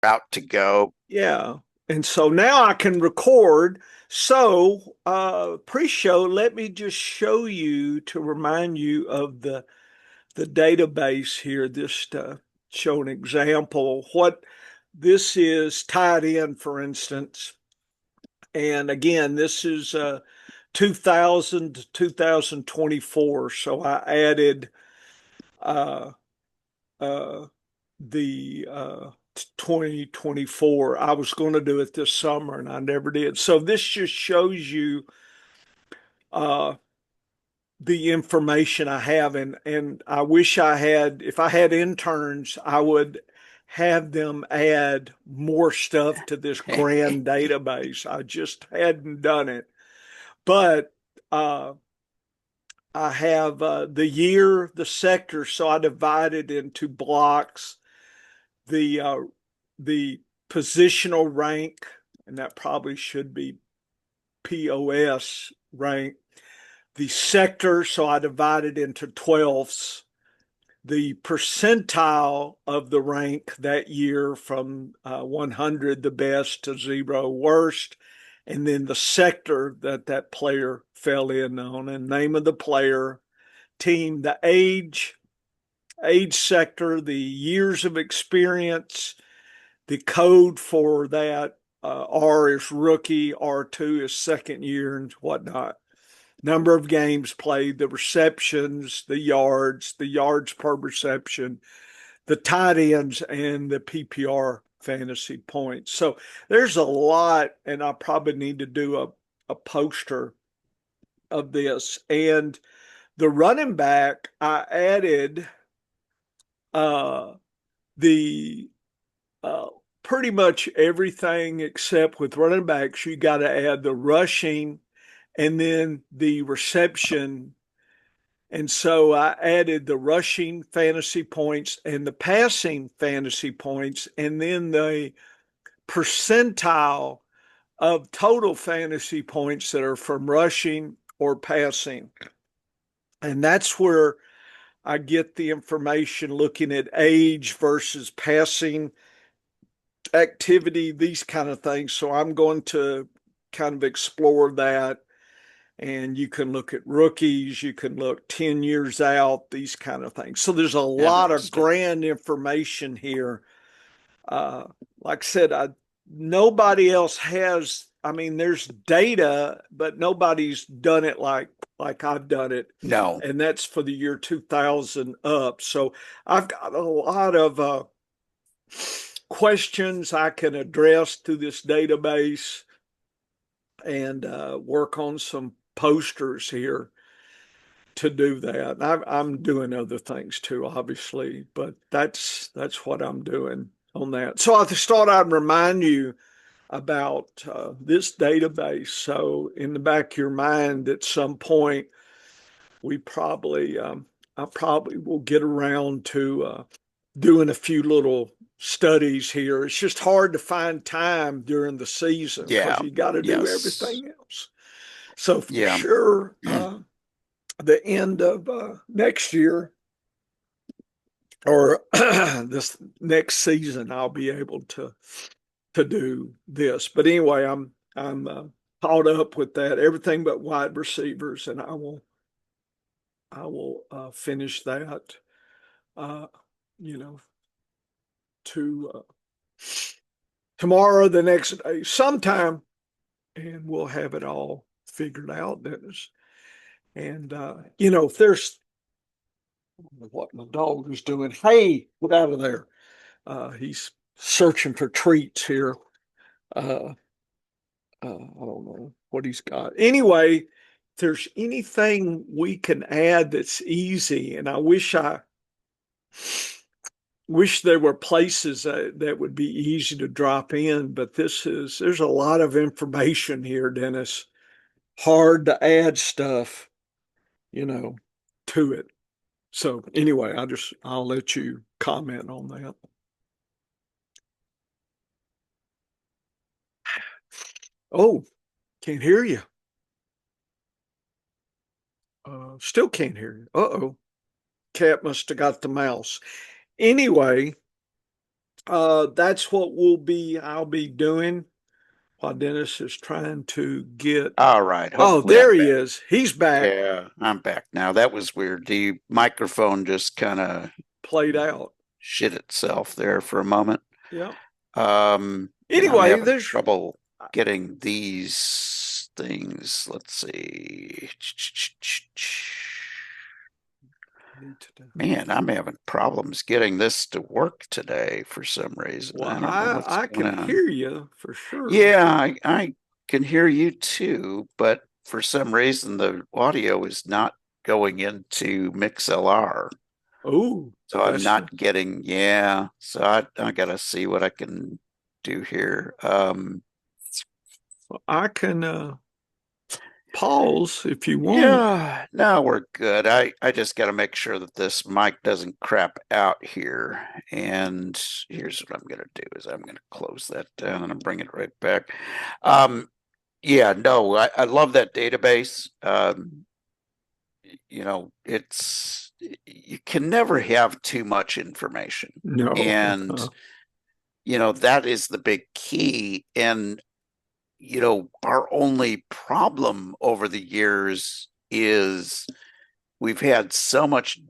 route to go. Yeah. And so now I can record. So, pre-show, let me just show you to remind you of the database here. Just show an example. What this is tied in, for instance. And again, this is 2000 to 2024. So I added uh, uh, the 2024. I was going to do it this summer and I never did. So this just shows you uh, the information I have. And I wish I had, if I had interns, I would have them add more stuff to this grand database. I just hadn't done it. But uh, I have the year, the sector, so I divided into blocks the uh, the positional rank, and that probably should be POS rank. The sector, so I divided into 12ths. The percentile of the rank that year from 100, the best, to 0, worst. And then the sector that that player fell in on, and name of the player, team, the age sector, the years of experience, the code for that. R is rookie, R2 is second year, and whatnot. Number of games played, the receptions, the yards per reception, the tight ends, and the PPR fantasy points. So there's a lot, and I probably need to do a poster of this. And the running back, I added uh, the uh, pretty much everything except with running backs, you got to add the rushing and then the reception. And so I added the rushing fantasy points and the passing fantasy points, and then the percentile of total fantasy points that are from rushing or passing. And that's where I get the information looking at age versus passing activity, these kind of things. So I'm going to kind of explore that. And you can look at rookies, you can look 10 years out, these kind of things. So there's a lot of Interesting. grand information here. Uh, like I said, nobody else has, I mean, there's data, but nobody's done it like I've done it. No. And that's for the year 2000 up. So I've got a lot of questions I can address to this database and work on some posters here to do that. I'm doing other things too, obviously, but that's what I'm doing on that. So I just thought I'd remind you about this database. So in the back of your mind, at some point, we probably I probably will get around to doing a few little studies here. It's just hard to find time during the season because Yeah. you got to do Yes. everything else. So for Yeah. sure, the end of next year or this next season, I'll be able to do this. But anyway, I'm caught up with that, everything but wide receivers, and I will finish that. Uh, you know, to tomorrow, the next day, sometime, and we'll have it all figured out, Dennis. And if there's what my dog is doing, hey, get out of there. He's searching for treats here. Uh, I don't know what he's got. Anyway, if there's anything we can add that's easy, and I wish there were places that would be easy to drop in, but there's a lot of information here, Dennis. Hard to add stuff, you know, to it. So anyway, I'll let you comment on that. Oh, can't hear you. Still can't hear you. Uh-oh. Cat must have got the mouse. Anyway, That's what I'll be doing while Dennis is trying to get. All right. Oh, Hopefully there I'm he back. is. He's back, Yeah, I'm back now. That was weird. The microphone just kind of played out. shit itself there for a moment. Yeah. And I'm Anyway, having there's trouble getting these things. Let's see. need to. Man, I'm having problems getting this to work today for some reason. Well, I don't know what's I going can on. hear you for sure. Yeah, I can hear you too, but for some reason the audio is not going into MixLR. Oh, So I'm that's not getting, yeah. So I gotta see what I can do here. I can pause if you want. Yeah, no, we're good. I just gotta make sure that this mic doesn't crap out here. And here's what I'm gonna do is I'm gonna close that down and bring it right back. Um, yeah, no, I love that database. It's you can never have too much information. No. And that is the big key. And our only problem over the years is we've had so much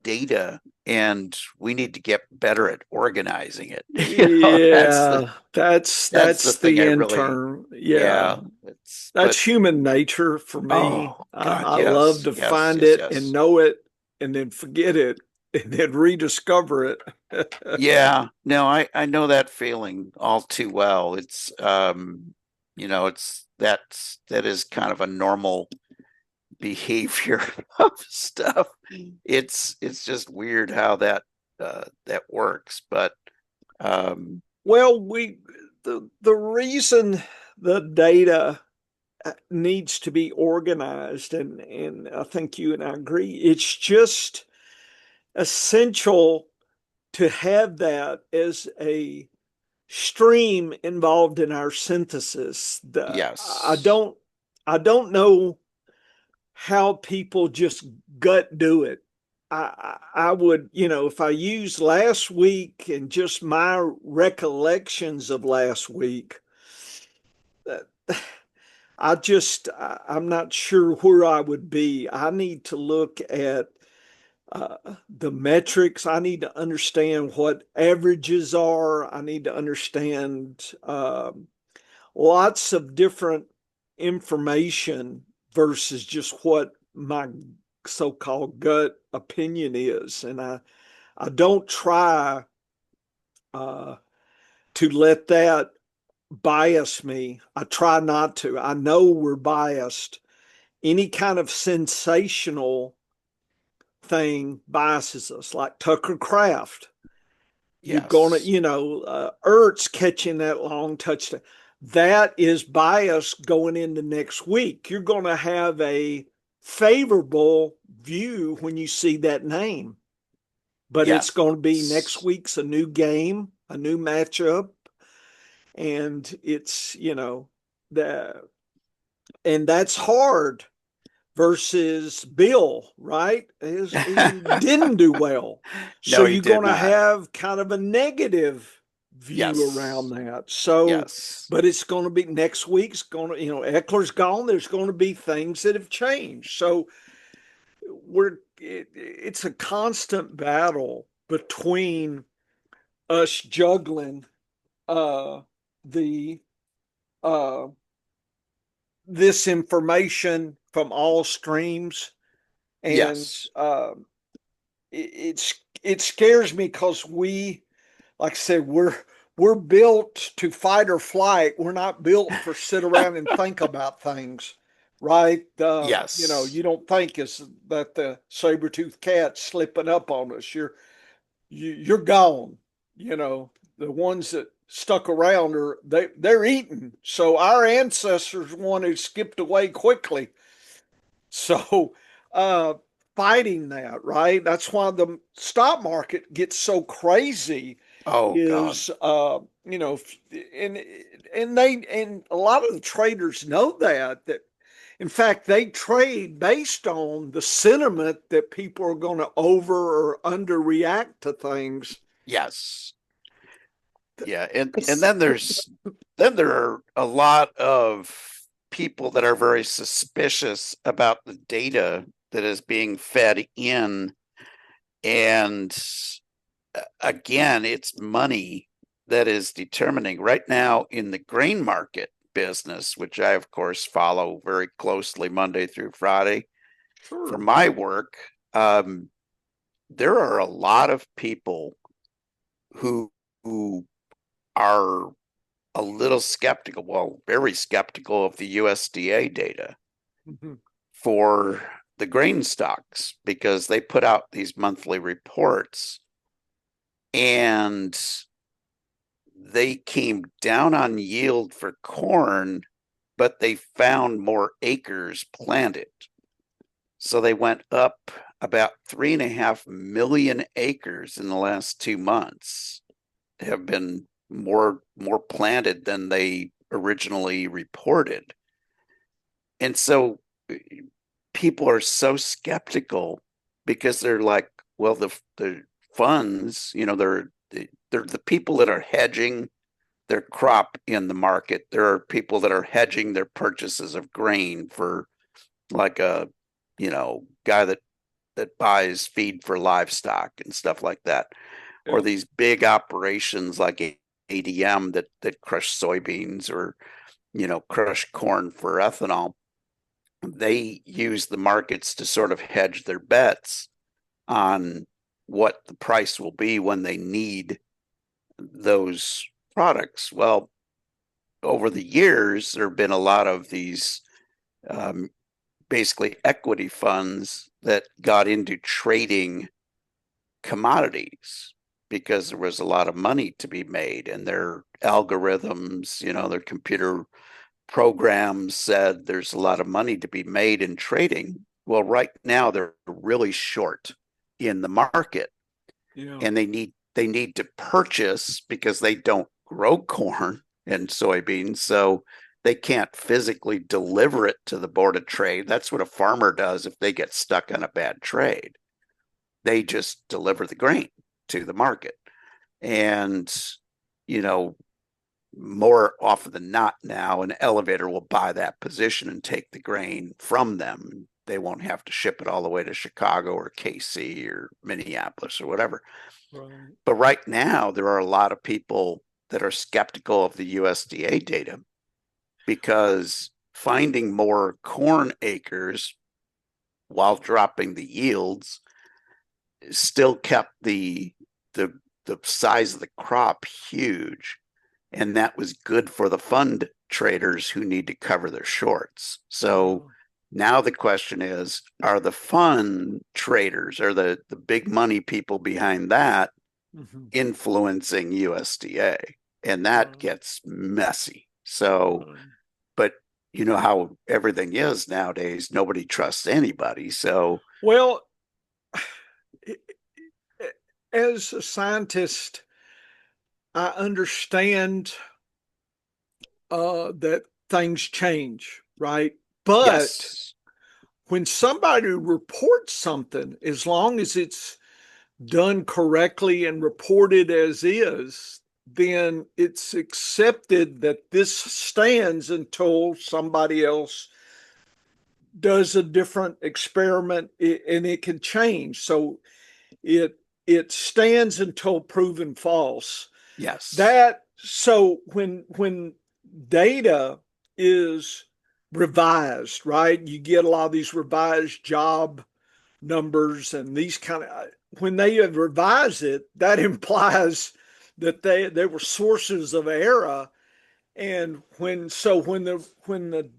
data and we need to get better at organizing it. That's the Yeah, that's the that's thing the I really, intern. Yeah, yeah, it's but that's human nature for me. oh God, I love yes, to yes, find yes, it and yes. know it and then forget it and then rediscover it. Yeah, no, I know that feeling all too well. That is kind of a normal behavior of stuff. It's just weird how that works, but um Well, the reason the data needs to be organized, and I think you and I agree, it's just essential to have that as a stream involved in our synthesis. yes. I don't know how people just gut do it. I would, if I use last week and just my recollections of last week, I'm not sure where I would be. I need to look at the metrics. I need to understand what averages are. I need to understand lots of different information versus just what my so-called gut opinion is. And I don't try uh, to let that bias me. I try not to. I know we're biased. Any kind of sensational thing biases us, like Tucker Craft. You're gonna, Yes. Ertz catching that long touchdown. That is bias going into next week. You're gonna have a favorable view when you see that name, but it's Yes. going to be next week's a new game, a new matchup, and it's the and that's hard versus Bill, right? He didn't do well. So No, he you're did going to not. have kind of a negative view around Yes. that. So, Yes. but it's going to be next week's going to, Eckler's gone. There's going to be things that have changed. So it's a constant battle between us juggling uh, the uh, this information from all streams and Yes. it scares me because like I said, we're built to fight or flight. We're not built for sit around and think about things, right? Yes. You don't think is that the saber tooth cat slipping up on us. You're gone. You know, the ones that stuck around they're eaten. So our ancestors one who skipped away quickly. So uh fighting that, right? That's why the stock market gets so crazy Oh God. is and and a lot of the traders know that in fact they trade based on the sentiment that people are going to over or under react to things. Yes. Yeah, and then there are a lot of people that are very suspicious about the data that is being fed in, and again, it's money that is determining right now in the grain market business, which I of course follow very closely Monday through Friday for Sure. my work. Um, there are a lot of people who are a little skeptical, well, very skeptical of the USDA data Mhm. for the grain stocks because they put out these monthly reports and they came down on yield for corn, but they found more acres planted. So they went up about 3.5 million acres in the last 2 months have been more planted than they originally reported. And so people are so skeptical because they're like, well, the funds, they're the people that are hedging their crop in the market. There are people that are hedging their purchases of grain for like a, guy that buys feed for livestock and stuff like that, or Yeah. these big operations like ADM that crush soybeans or crush corn for ethanol. They use the markets to sort of hedge their bets on what the price will be when they need those products. Well, over the years, there have been a lot of these um, basically equity funds that got into trading commodities because there was a lot of money to be made and their algorithms, their computer programs said there's a lot of money to be made in trading. Well, right now they're really short in the market Yeah. and they need to purchase because they don't grow corn and soybeans, so they can't physically deliver it to the board of trade. That's what a farmer does if they get stuck on a bad trade. They just deliver the grain to the market. And, you know, more often than not now, an elevator will buy that position and take the grain from them. They won't have to ship it all the way to Chicago or KC or Minneapolis or whatever. Right. But right now, there are a lot of people that are skeptical of the USDA data because finding more corn acres while dropping the yields still kept the the size of the crop huge, and that was good for the fund traders who need to cover their shorts. So Yeah. now the question is, are the fund traders, are the big money people behind that Mhm. influencing USDA? And that Right. gets messy. So, Right. but you know how everything is nowadays, nobody trusts anybody. So, Well, as a scientist, I understand that things change, right? But yes, when somebody reports something, as long as it's done correctly and reported as is, then it's accepted that this stands until somebody else does a different experiment and it can change. So it it stands until proven false. yes, That so when data is revised, right? You get a lot of these revised job numbers and these kind of when they have revised it, that implies that they were sources of error. And when the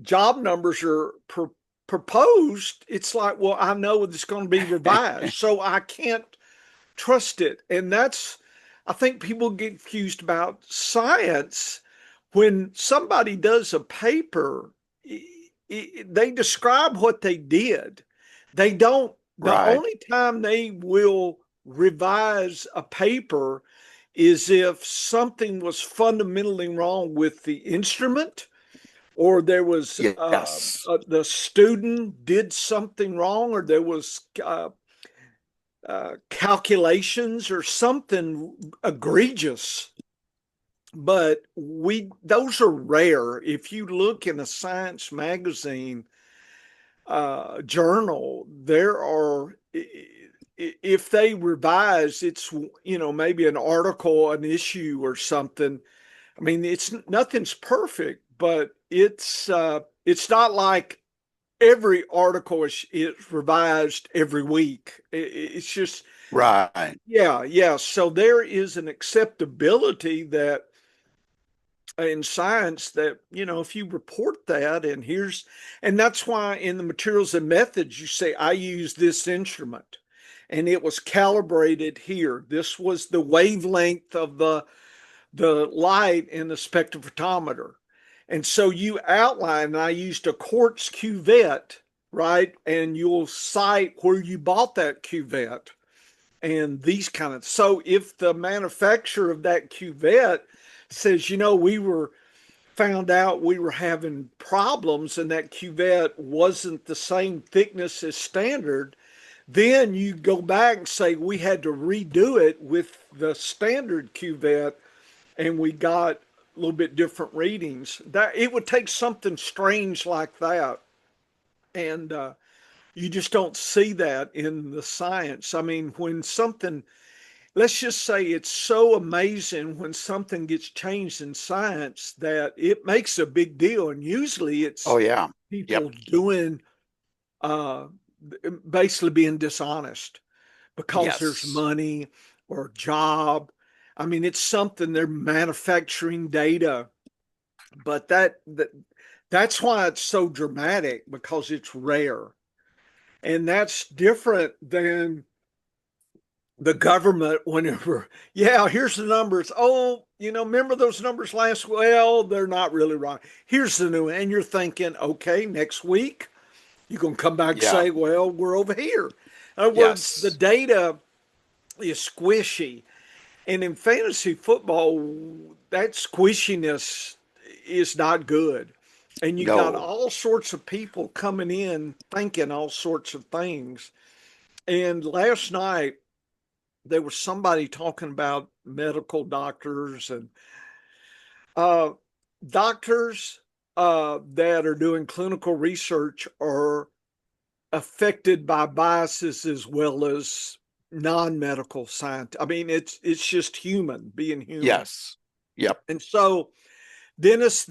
job numbers are proposed, it's like, well, I know it's going to be revised, so I can't trust it. And that's, I think people get confused about science when somebody does a paper. They describe what they did. They don't. The right. only time they will revise a paper is if something was fundamentally wrong with the instrument, or there was Yes. the student did something wrong, or there was calculations or something egregious, but those are rare. If you look in a science magazine journal, there are, if they revise, it's, maybe an article, an issue or something. I mean, it's nothing's perfect, but it's not like every article is revised every week. It's just, Right. yeah, yeah. So there is an acceptability that in science that, if you report that, and that's why in the materials and methods, you say, I use this instrument and it was calibrated here. This was the wavelength of the light in the spectrophotometer. And so you outline, I used a quartz cuvette, right? And you'll cite where you bought that cuvette and these kind of. So if the manufacturer of that cuvette says, we were found out we were having problems and that cuvette wasn't the same thickness as standard, then you go back and say we had to redo it with the standard cuvette and we got a little bit different readings. That it would take something strange like that, and you just don't see that in the science. I mean, when something, let's just say it's so amazing when something gets changed in science that it makes a big deal, and usually Oh, it's yeah. people Yep. doing uh, basically being dishonest because there's Yes. money or job. I mean, it's something they're manufacturing data, but that's why it's so dramatic because it's rare. And that's different than the government whenever, yeah, here's the numbers. Oh, remember those numbers last? Well, they're not really right. Here's the new one. And you're thinking, okay, next week, you're going to come back and Yeah. say, well, we're over here. In other words, the Yes. data is squishy. And in fantasy football, that squishiness is not good. And you got No. all sorts of people coming in thinking all sorts of things. And last night, there was somebody talking about medical doctors and uh, doctors that are doing clinical research are affected by biases as well as non-medical science. I mean, it's just human being human. Yes. Yep. And so Dennis,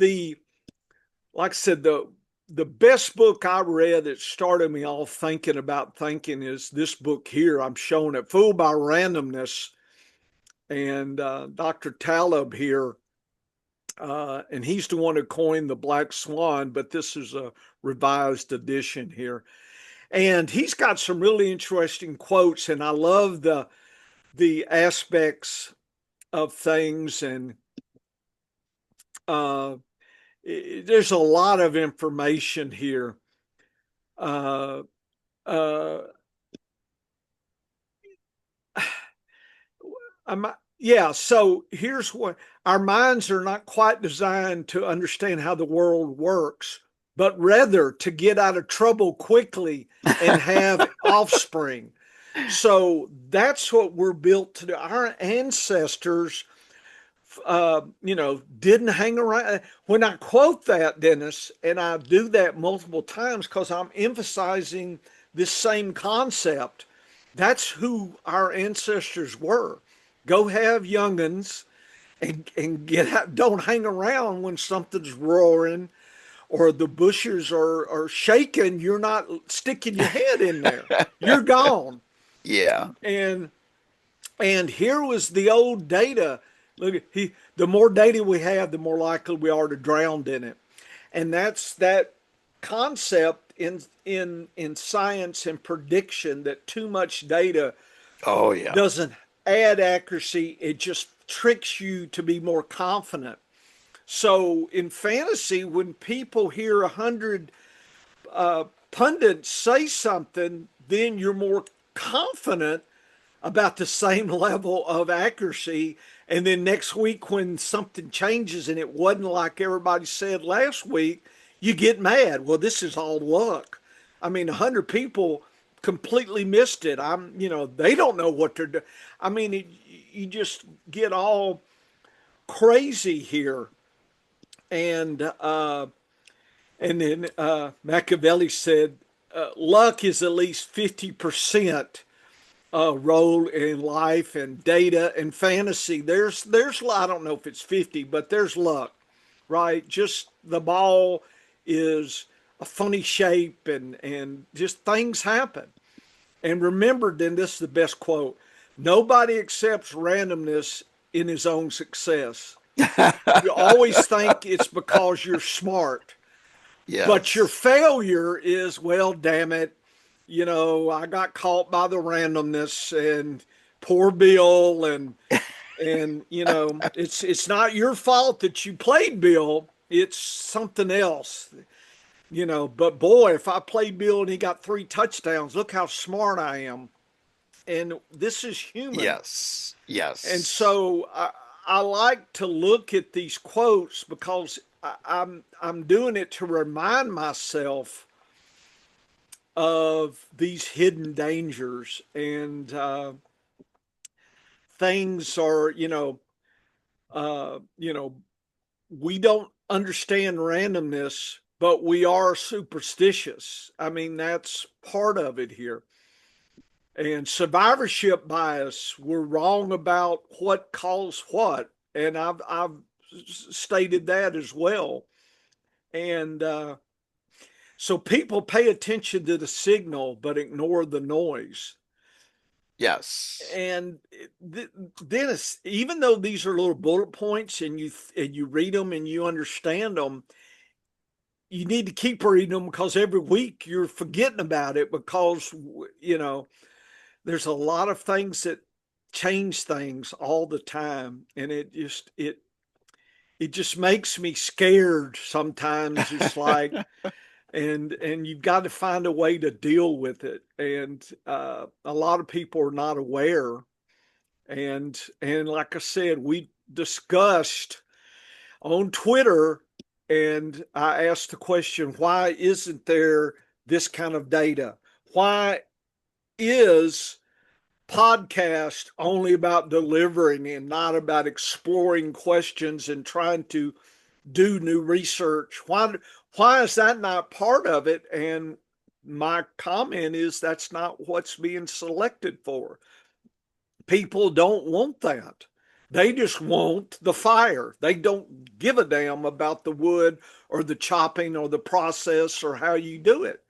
like I said, the best book I read that started me off thinking about thinking is this book here. I'm showing it, Fooled by Randomness, and Dr. Taleb here, and he's the one who coined the black swan, but this is a revised edition here. And he's got some really interesting quotes, and I love the aspects of things, and uh, there's a lot of information here. Uh, uh, I'm, yeah, so here's what our minds are not quite designed to understand how the world works, but rather to get out of trouble quickly and have offspring. So that's what we're built to do. Our ancestors, didn't hang around. When I quote that, Dennis, and I do that multiple times because I'm emphasizing this same concept, that's who our ancestors were. Go have youngins and get out. Don't hang around when something's roaring or the bushes are shaking. You're not sticking your head in there. You're gone. Yeah. And here was the old data. Look, the more data we have, the more likely we are to drown in it. And that's that concept in science and prediction that too much data Oh, yeah. doesn't add accuracy. It just tricks you to be more confident. So in fantasy, when people hear 100 pundits say something, then you're more confident about the same level of accuracy. And then next week, when something changes and it wasn't like everybody said last week, you get mad. Well, this is all luck. I mean, 100 people completely missed it. They don't know what they're doing. I mean, you just get all crazy here. And then Machiavelli said, luck is at least 50% role in life, and data and fantasy. There's I don't know if it's 50, but there's luck, right? Just the ball is a funny shape, and just things happen. And remember, then this is the best quote: nobody accepts randomness in his own success. You always think it's because you're smart, but your Yes. failure is, well, damn it, I got caught by the randomness, and poor Bill, and it's not your fault that you played Bill. It's something else. But boy, if I played Bill and he got 3 touchdowns, look how smart I am. And this is human. Yes. And Yes. so I like to look at these quotes because I'm doing it to remind myself of these hidden dangers, and things are, uh, you know, we don't understand randomness, but we are superstitious. I mean, that's part of it here. And survivorship bias, we're wrong about what caused what, and I've stated that as well. And so people pay attention to the signal but ignore the noise. Yes. And Dennis, even though these are little bullet points, and you read them and you understand them, you need to keep reading them, because every week you're forgetting about it, because there's a lot of things that change things all the time, and it just makes me scared sometimes. It's like, and you've got to find a way to deal with it, and a lot of people are not aware. And like I said, we discussed on Twitter, and I asked the question, why isn't there this kind of data? Why is podcast only about delivering and not about exploring questions and trying to do new research? Why is that not part of it? And my comment is, that's not what's being selected for. People don't want that. They just want the fire. They don't give a damn about the wood or the chopping or the process or how you do it.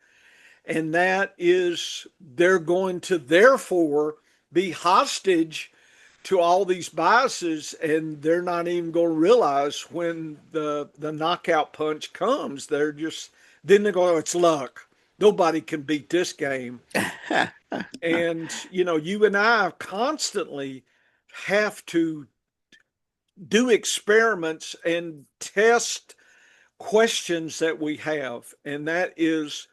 And that is, they're going to therefore be hostage to all these biases, and they're not even going to realize when the knockout punch comes. They're just, then they go, oh, it's luck. Nobody can beat this game. And you and I constantly have to do experiments and test questions that we have, and that is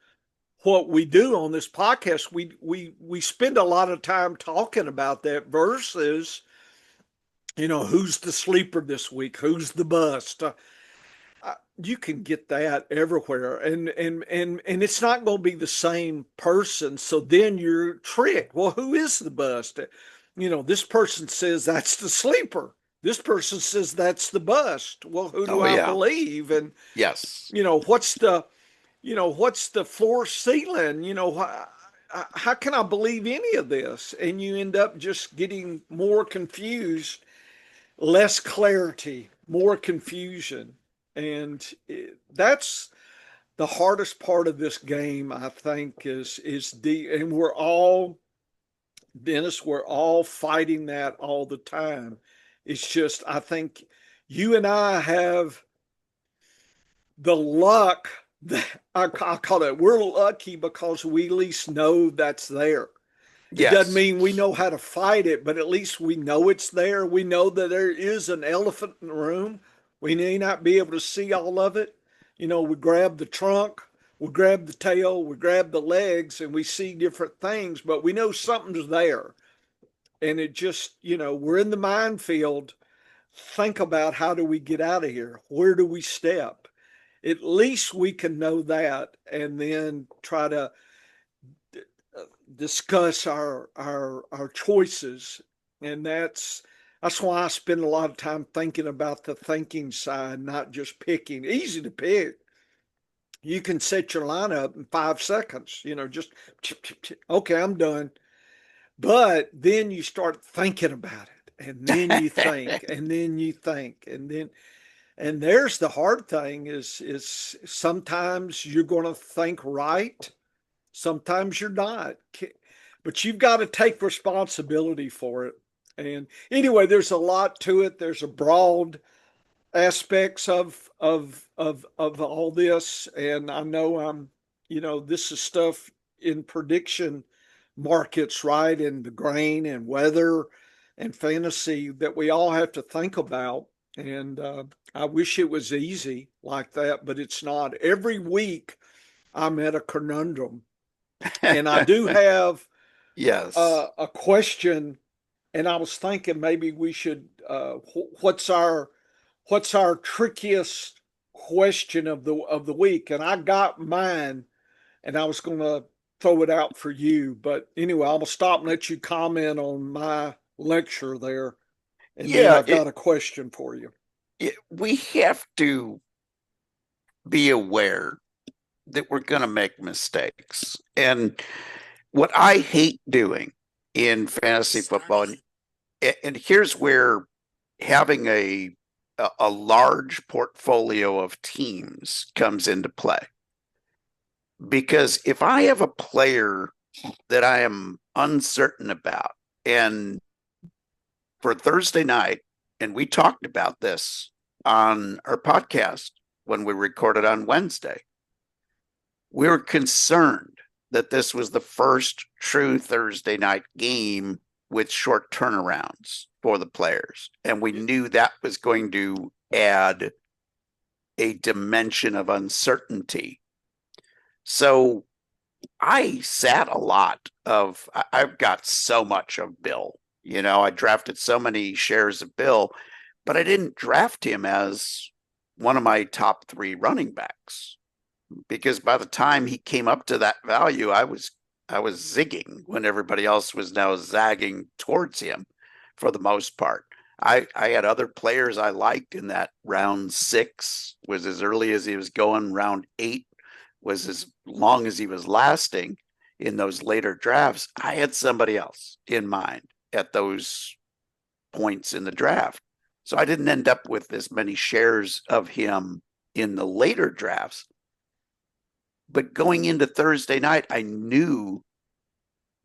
what we do on this podcast. We spend a lot of time talking about that, versus who's the sleeper this week, who's the bust. You can get that everywhere, and it's not going to be the same person. So then you're tricked. Well, who is the bust? This person says that's the sleeper. This person says that's the bust. Well, who do Oh I yeah. believe? And Yes. what's the floor ceiling? How can I believe any of this? And you end up just getting more confused, less clarity, more confusion. And that's the hardest part of this game, I think, is and we're all, Dennis, we're all fighting that all the time. It's just, I think you and I have the luck that I call it. We're lucky because we at least know that's there. It doesn't Yes. mean we know how to fight it, but at least we know it's there. We know that there is an elephant in the room. We may not be able to see all of it. We grab the trunk, we grab the tail, we grab the legs, and we see different things, but we know something's there. And it just, we're in the minefield. Think about, how do we get out of here? Where do we step? At least we can know that, and then try to discuss our choices, and that's why I spend a lot of time thinking about the thinking side, not just picking. Easy to pick. You can set your lineup in 5 seconds. Just chip, chip, chip. Okay, I'm done. But then you start thinking about it, and then you think, and then you think, and there's the hard thing is sometimes you're going to think right, sometimes you're not, but you've got to take responsibility for it. And anyway, there's a lot to it. There's a broad aspects of all this, and I know this is stuff in prediction markets, right? And the grain and weather and fantasy that we all have to think about. And I wish it was easy like that, but it's not. Every week I'm at a conundrum, and I do have Yes. a question, and I was thinking maybe we should. What's our trickiest question of the week? And I got mine, and I was going to throw it out for you. But anyway, I'm gonna stop and let you comment on my lecture there, and then Yeah, I've got a question for you. we have to be aware that we're going to make mistakes. And what I hate doing in fantasy football, and here's where having a large portfolio of teams comes into play. Because if I have a player that I am uncertain about, and for Thursday night, and we talked about this on our podcast when we recorded on Wednesday, we were concerned that this was the first true Thursday night game with short turnarounds for the players. And we knew that was going to add a dimension of uncertainty. So I sat a lot of, I've got so much of Bill. I drafted so many shares of Bill, but I didn't draft him as one of my top 3 running backs, because by the time he came up to that value, I was zigging when everybody else was now zagging towards him for the most part. I had other players I liked in that round 6 was as early as he was going, round 8 was as long as he was lasting in those later drafts. I had somebody else in mind at those points in the draft. So I didn't end up with as many shares of him in the later drafts. But going into Thursday night, I knew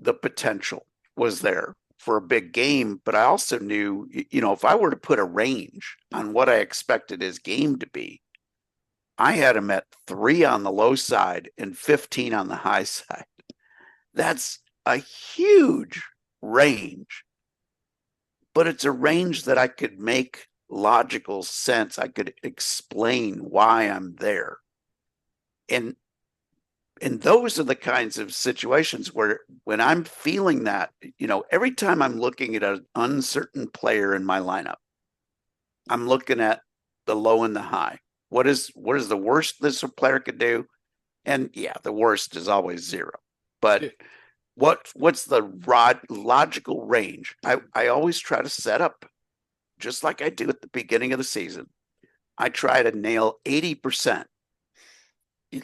the potential was there for a big game, but I also knew, if I were to put a range on what I expected his game to be, I had him at 3 on the low side and 15 on the high side. That's a huge range, but it's a range that I could make logical sense. I could explain why I'm there. And those are the kinds of situations where when I'm feeling that, every time I'm looking at an uncertain player in my lineup, I'm looking at the low and the high. What is the worst this player could do? And yeah, the worst is always 0. But what's the logical range? I always try to set up, just like I do at the beginning of the season. I try to nail 80%.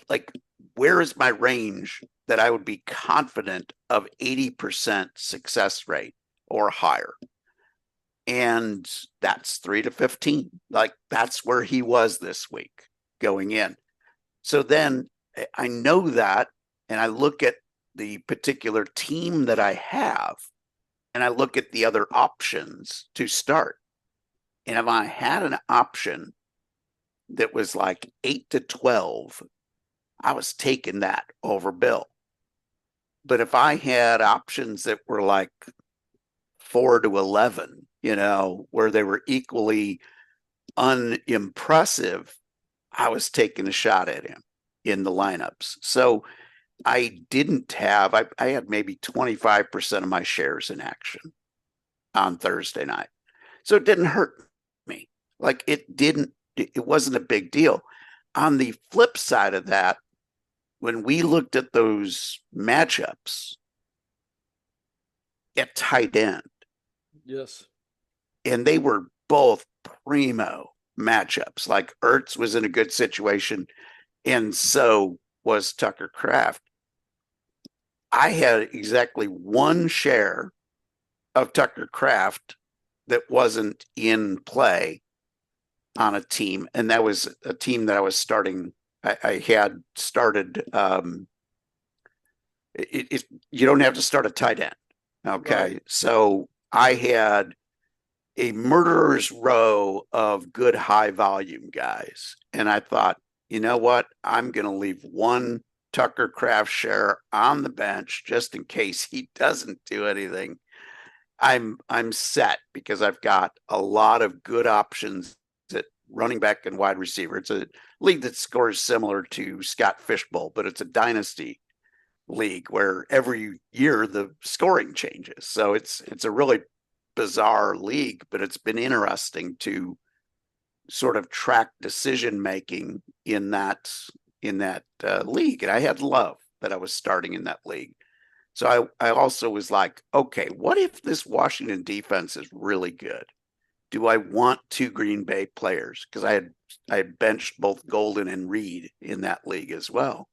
Like, where is my range that I would be confident of 80% success rate or higher? And that's 3 to 15. Like, that's where he was this week going in. So then I know that, and I look at the particular team that I have, and I look at the other options to start. And if I had an option that was like 8 to 12, I was taking that over Bill. But if I had options that were like 4 to 11, where they were equally unimpressive, I was taking a shot at him in the lineups. So I didn't have, I had maybe 25% of my shares in action on Thursday night. So it didn't hurt me. Like, it wasn't a big deal. On the flip side of that, when we looked at those matchups, at tight end. Yes. And they were both primo matchups. Like Ertz was in a good situation, and so was Tucker Kraft. I had exactly one share of Tucker Kraft that wasn't in play on a team, and that was a team that I was starting. I had started. You don't have to start a tight end, Right. okay? So I had a murderer's row of good high volume guys, and I thought, you know what? I'm going to leave one Tucker Kraft share on the bench just in case he doesn't do anything. I'm set because I've got a lot of good options at running back and wide receiver. It's a league that scores similar to Scott Fishbowl, but it's a dynasty league where every year the scoring changes. So it's a really bizarre league, but it's been interesting to sort of track decision making in that league. And I had love that I was starting in that league. So I also was like, okay, what if this Washington defense is really good? Do I want two Green Bay players? Because I had benched both Golden and Reed in that league as well.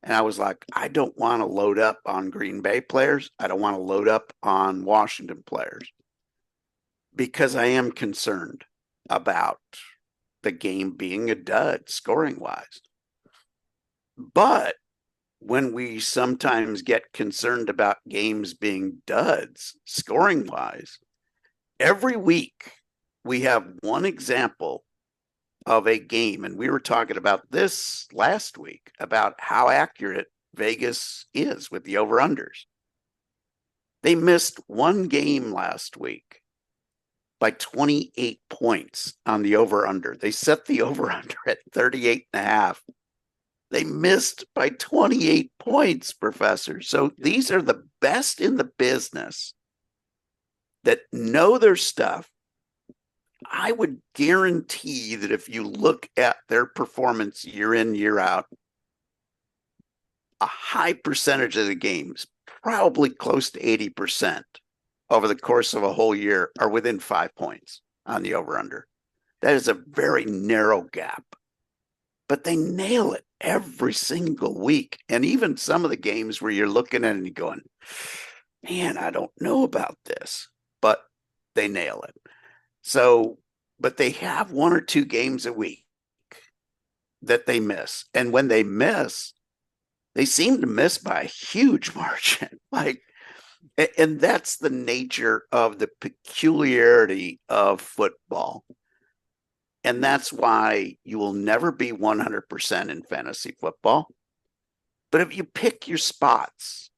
And I was like, I don't want to load up on Green Bay players. I don't want to load up on Washington players because I am concerned about the game being a dud scoring wise. But when we sometimes get concerned about games being duds scoring wise, every week we have one example of a game. And we were talking about this last week about how accurate Vegas is with the over unders. They missed one game last week by 28 points on the over under. They set the over under at 38 and a half. They missed by 28 points, Professor. So these are the best in the business that know their stuff. I would guarantee that if you look at their performance year in, year out, a high percentage of the games, probably close to 80% over the course of a whole year, are within 5 points on the over under. That is a very narrow gap, but they nail it every single week. And even some of the games where you're looking at it and you're going, man, I don't know about this, but they nail it. So, but they have one or two games a week that they miss. And when they miss, they seem to miss by a huge margin. And that's the nature of the peculiarity of football. And that's why you will never be 100% in fantasy football. But if you pick your spots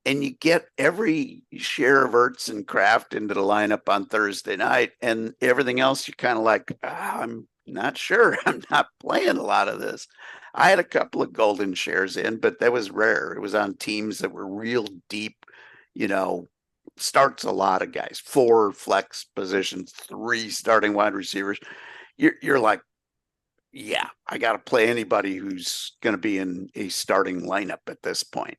and you get every share of Ertz and Kraft into the lineup on Thursday night and everything else, you're kind of like, I'm not sure. I'm not playing a lot of this. I had a couple of golden shares in, but that was rare. It was on teams that were real deep, you know, starts a lot of guys, 4 flex positions, 3 starting wide receivers. You're like, yeah, I got to play anybody who's going to be in a starting lineup at this point.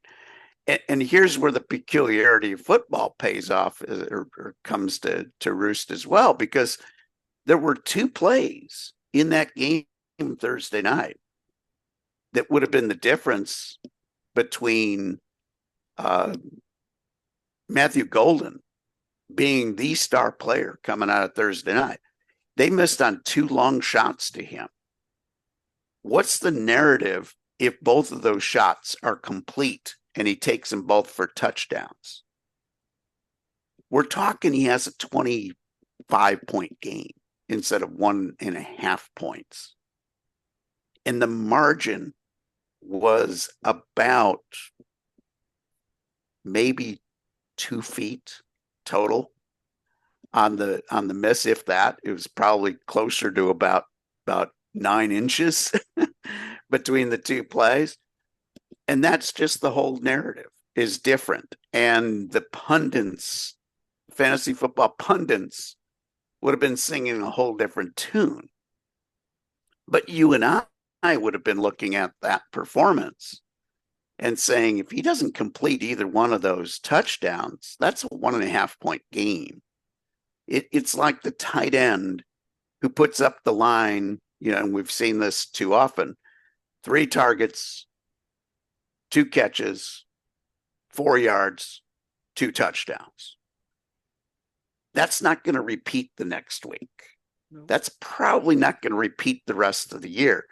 And here's where the peculiarity of football pays off or comes to roost as well, because there were 2 plays in that game Thursday night that would have been the difference between Matthew Golden being the star player coming out of Thursday night. They missed on 2 long shots to him. What's the narrative if both of those shots are complete and he takes them both for touchdowns? We're talking he has a 25-point game instead of 1.5 points. And the margin was about maybe 2 feet total on the miss. If that, it was probably closer to about 9 inches between the 2 plays. And that's just the whole narrative is different. And the pundits, fantasy football pundits, would have been singing a whole different tune. But you and I would have been looking at that performance and saying if he doesn't complete either one of those touchdowns, that's a 1.5 point game. It's like the tight end who puts up the line, and we've seen this too often: 3 targets, 2 catches, 4 yards, 2 touchdowns. That's not going to repeat the next week. No. That's probably not going to repeat the rest of the year.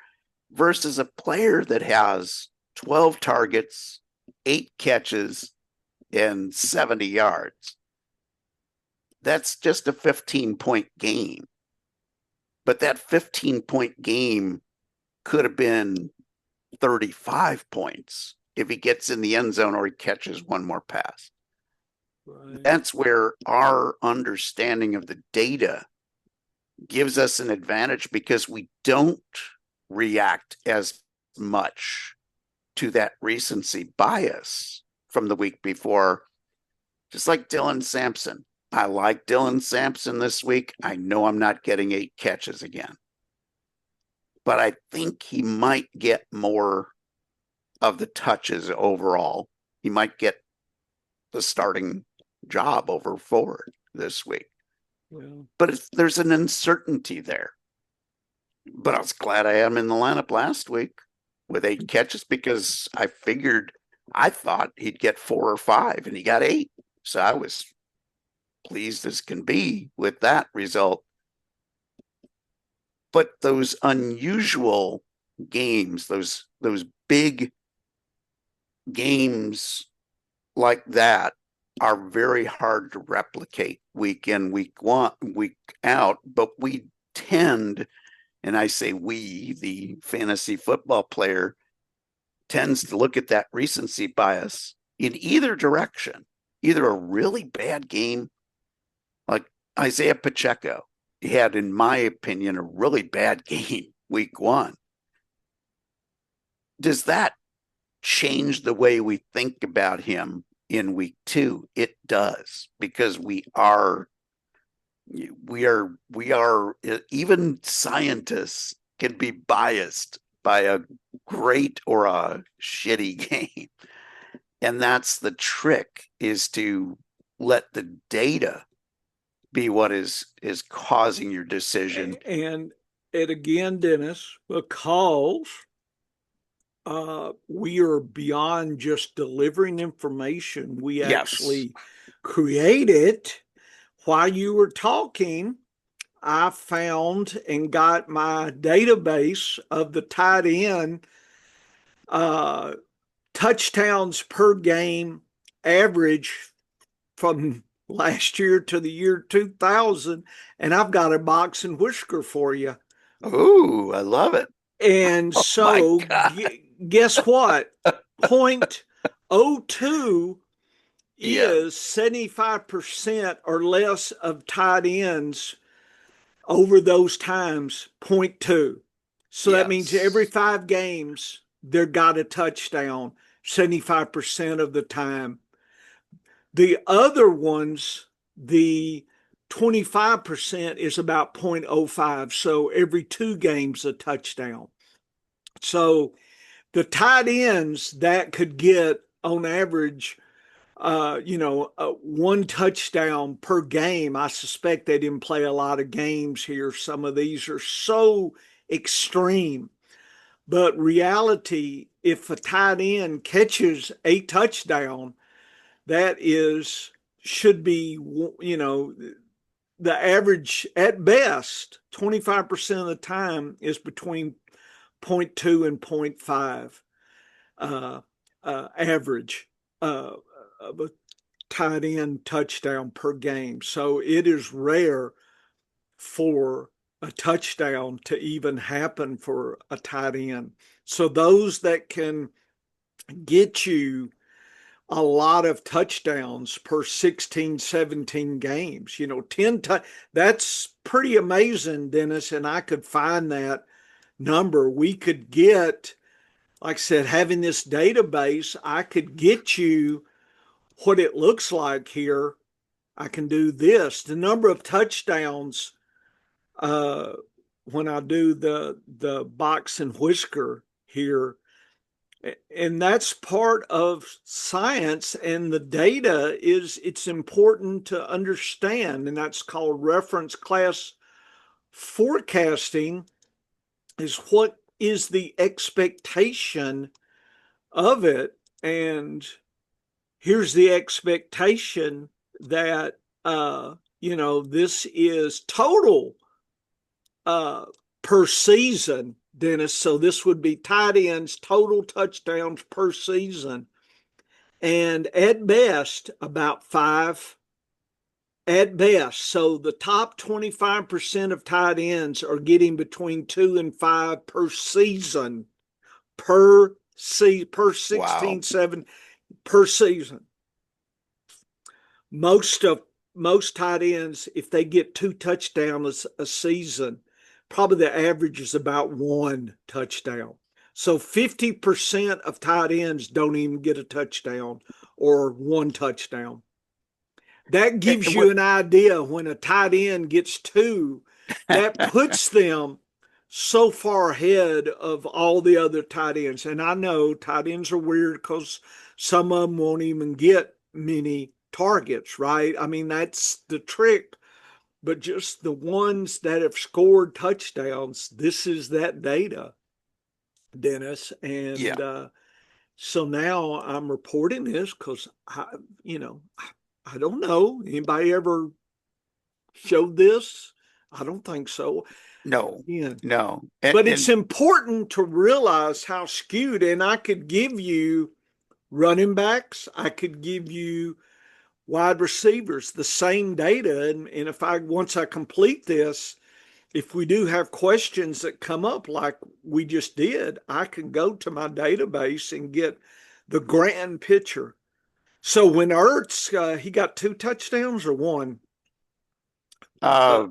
Versus a player that has 12 targets, 8 catches, and 70 yards. That's just a 15-point game. But that 15-point game could have been 35 points if he gets in the end zone or he catches one more pass. Right. That's where our understanding of the data gives us an advantage, because we don't react as much to that recency bias from the week before. Just like Dylan Sampson. I like Dylan Sampson this week. I know I'm not getting 8 catches again, but I think he might get more of the touches overall. He might get the starting job over Ford this week. Yeah. But there's an uncertainty there. But I was glad I had him in the lineup last week with 8 catches, because I thought he'd get 4 or 5, and he got 8. So I was pleased as can be with that result. But those unusual games, those big games like that, are very hard to replicate week in, week out. But we tend, and I say we, the fantasy football player, tends to look at that recency bias in either direction. Either a really bad game, like Isaiah Pacheco. He had, in my opinion, a really bad game week 1. Does that change the way we think about him in week 2? It does, because we are even scientists can be biased by a great or a shitty game. And that's the trick, is to let the data be what is causing your decision. And again, Dennis, because we are beyond just delivering information. We actually create it. While you were talking, I found and got my database of the tight end touchdowns per game average from last year to the year 2000, and I've got a box and whisker for you. Ooh, I love it. And so guess what? 0.02 is 75% or less of tight ends over those times, 0.2. So that means every 5 games, they've got a touchdown 75% of the time. The other ones, the 25% is about 0.05. So every 2 games, a touchdown. So the tight ends that could get on average, 1 touchdown per game. I suspect they didn't play a lot of games here. Some of these are so extreme. But reality, if a tight end catches a touchdown, that should be, the average at best, 25% of the time is between 0.2 and 0.5 average of a tight end touchdown per game. So it is rare for a touchdown to even happen for a tight end. So those that can get you a lot of touchdowns per 16, 17 games, 10 that's pretty amazing, Dennis. And I could find that number. We could get, like I said, having this database, I could get you what it looks like here. I can do this. The number of touchdowns when I do the box and whisker here, And that's part of science, and the data is it's important to understand, and that's called reference class forecasting, is what is the expectation of it. And here's the expectation that this is total uh per season, Dennis. So this would be tight ends, total touchdowns per season. And at best, about five at best. So the top 25% of tight ends are getting between two and five per season, per Wow. 16, 7 per season. Most of most tight ends, if they get two touchdowns a season, probably the average is about one touchdown. So 50% of tight ends don't even get a touchdown or one touchdown. That gives you What? an idea. When a tight end gets two, that puts them so far ahead of all the other tight ends. And I know tight ends are weird because some of them won't even get many targets, right? I mean, that's the trick. But just the ones that have scored touchdowns, this is that data, Dennis. Yeah. And so now I'm reporting this because you know, I don't know. Anybody ever showed this? I don't think so. No. Yeah. No. But it's And important to realize how skewed, and I could give you running backs, I could give you wide receivers, the same data. And if I once I complete this, if we do have questions that come up like we just did, I can go to my database and get the grand picture. So when Ertz, he got two touchdowns or one? Uh, uh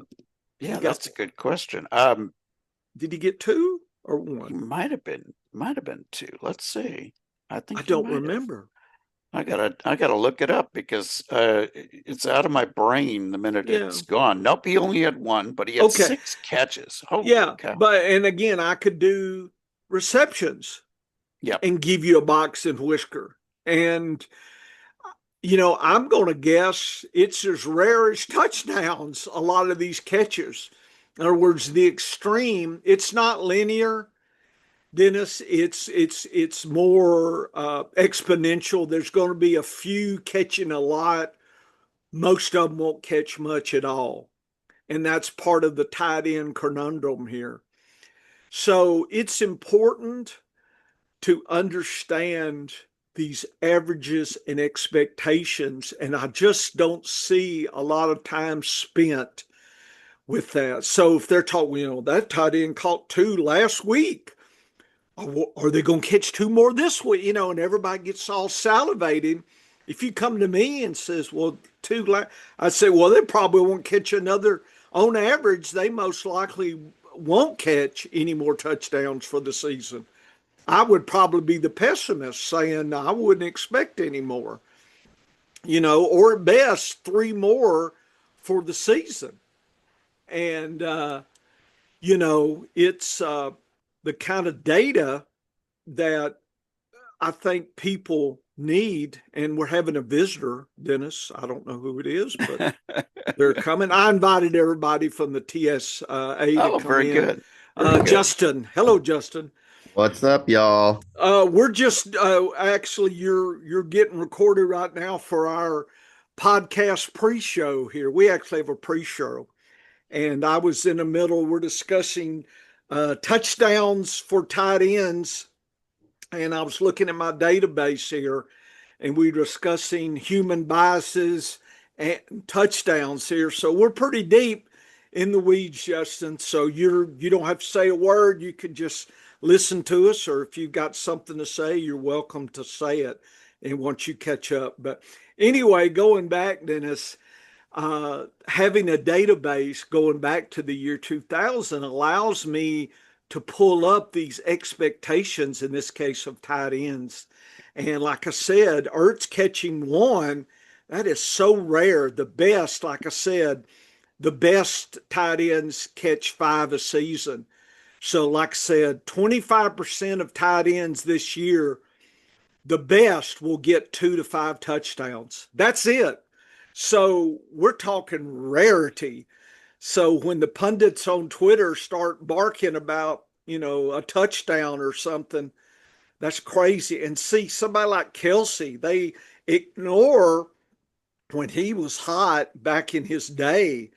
he yeah, got, that's a good question. did he get two or He one? might have been two. Let's see. I I think he don't might have. remember. I gotta look it up because it's out of my brain the minute Yeah. it's gone. Nope, he only had one, but he had Okay. 6 catches. Holy Yeah. cow. But, and again, I could do receptions Yep. and give you a box and whisker. And, I'm going to guess it's as rare as touchdowns, a lot of these catches. In other words, the extreme, it's not linear, Dennis. It's more exponential. There's going to be a few catching a lot. Most of them won't catch much at all. And that's part of the tight end conundrum here. So it's important to understand these averages and expectations. And I just don't see a lot of time spent with that. So if they're talking, that tight end caught two last week, are they going to catch two more this week? And everybody gets all salivating. If you come to me and says, well, I say, well, they probably won't catch another. On average, they most likely won't catch any more touchdowns for the season. I would probably be the pessimist saying I wouldn't expect any more, or at best three more for the season. And, it's the kind of data that I think people need. And we're having a visitor, Dennis. I don't know who it is, but they're coming. I invited everybody from the TSA to Oh, come very in. good. Very good. Justin, hello, Justin. What's up, y'all? We're just actually you're getting recorded right now for our podcast pre-show here. We actually have a pre-show, and I was in the middle. We're discussing touchdowns for tight ends, and I was looking at my database here, and we're discussing human biases and touchdowns here. So we're pretty deep in the weeds, Justin. So you don't have to say a word. You can just listen to us, or if you've got something to say, you're welcome to say it. And once you catch up, but anyway, going back, Dennis, having a database going back to the year 2000 allows me to pull up these expectations, in this case of tight ends. And like I said, Ertz catching one, that is so rare. The best, like I said, the best tight ends catch five a season. So, like I said, 25% of tight ends this year, the best will get 2 to 5 touchdowns. That's it. So, we're talking rarity. So, when the pundits on Twitter start barking about, a touchdown or something, that's crazy. And see, somebody like Kelsey, they ignore when he was hot back in his day.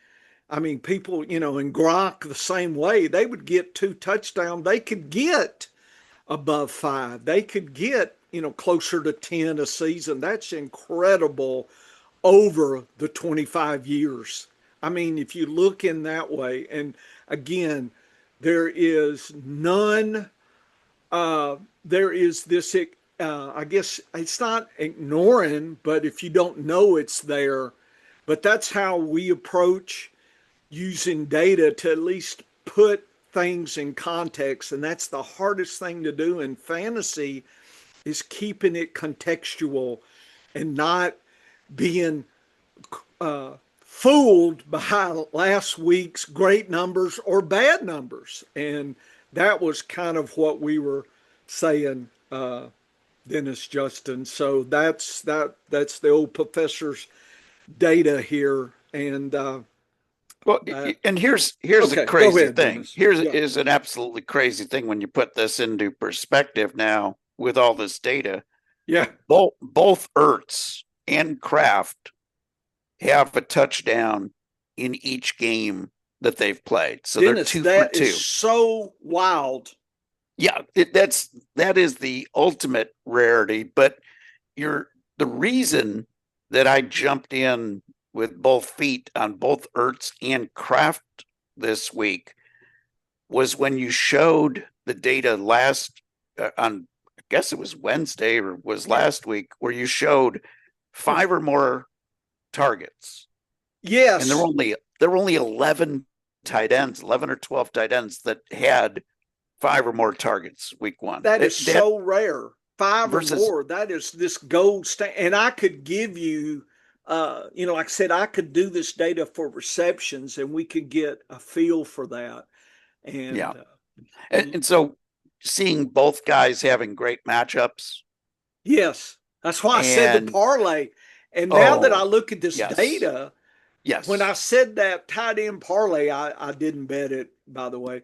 I mean, people, in Gronk the same way, they would get 2 touchdowns. They could get above 5. They could get, closer to 10 a season. That's incredible over the 25 years. I mean, if you look in that way, and again, there is none, there is this, I guess it's not ignoring, but if you don't know it's there, but that's how we approach using data to at least put things in context. And that's the hardest thing to do in fantasy, is keeping it contextual and not being fooled by last week's great numbers or bad numbers. And that was kind of what we were saying, Dennis, Justin. So that's the old professor's data here. And Well, and here's a okay, go crazy ahead, thing. Dennis. Here's Yeah. is an absolutely crazy thing when you put this into perspective now with all this data. Yeah. Both Ertz and Kraft have a touchdown in each game that they've played. So Dennis, they're 2 for that 2. is so wild. Yeah, that is the ultimate rarity. But the reason that I jumped in with both feet on both Ertz and Kraft this week was when you showed the data last on, I guess it was Wednesday or was last week, where you showed 5 or more targets. Yes. And there were only 11 tight ends, 11 or 12 tight ends that had 5 or more targets week 1. That is so rare. 5 versus, or more. That is this gold standard. And I could give you, like I said, I could do this data for receptions, and we could get a feel for that. And yeah. And so seeing both guys having great matchups. Yes. That's why I said the parlay. And now that I look at this data, yes. When I said that tight end parlay, I didn't bet it, by the way.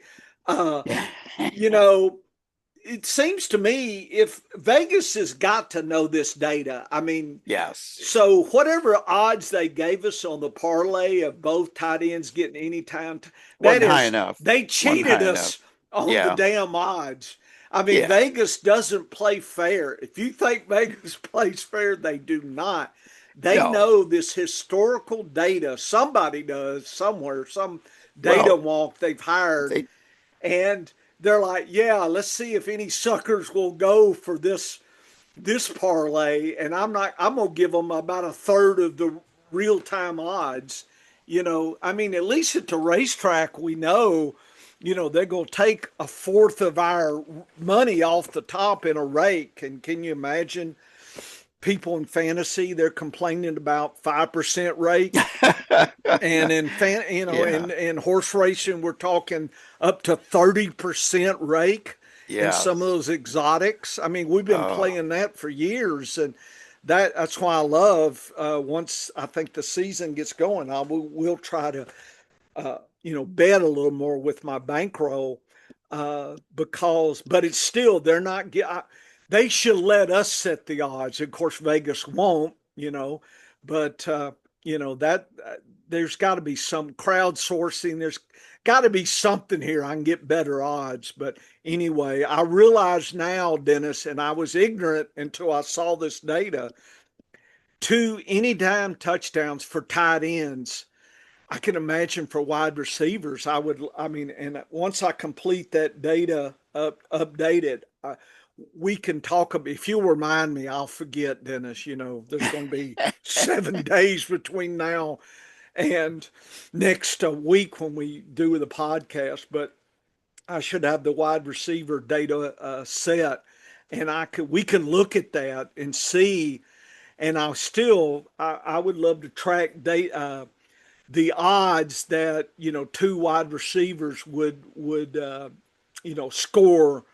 It seems to me if Vegas has got to know this data. I mean, yes. So whatever odds they gave us on the parlay of both tight ends getting any time, wasn't high enough. They cheated us on the damn odds. I mean, Vegas doesn't play fair. If you think Vegas plays fair, they do not. They know this historical data. Somebody does somewhere, some data wonk they've hired. And they're like, yeah, let's see if any suckers will go for this parlay. And I'm going to give them about a third of the real-time odds. I mean, at least at the racetrack, we know, they're going to take a fourth of our money off the top in a rake. And can you imagine people in fantasy, they're complaining about 5% rake? And in in horse racing, we're talking up to 30% rake. And some of those exotics. I mean, we've been playing that for years, and that's why I love. Once I think the season gets going, we'll try to, bet a little more with my bankroll, but it's still they're not. They should let us set the odds. Of course, Vegas won't. But that there's got to be some crowdsourcing. There's got to be something here. I can get better odds. But anyway, I realize now, Dennis, and I was ignorant until I saw this data. 2 anytime touchdowns for tight ends. I can imagine for wide receivers. And once I complete that data updated, we can talk about, if you'll remind me, I'll forget, Dennis. There's going to be 7 days between now and next week when we do the podcast, but I should have the wide receiver data set, and we can look at that and see. And I would love to track the odds that 2 wide receivers would score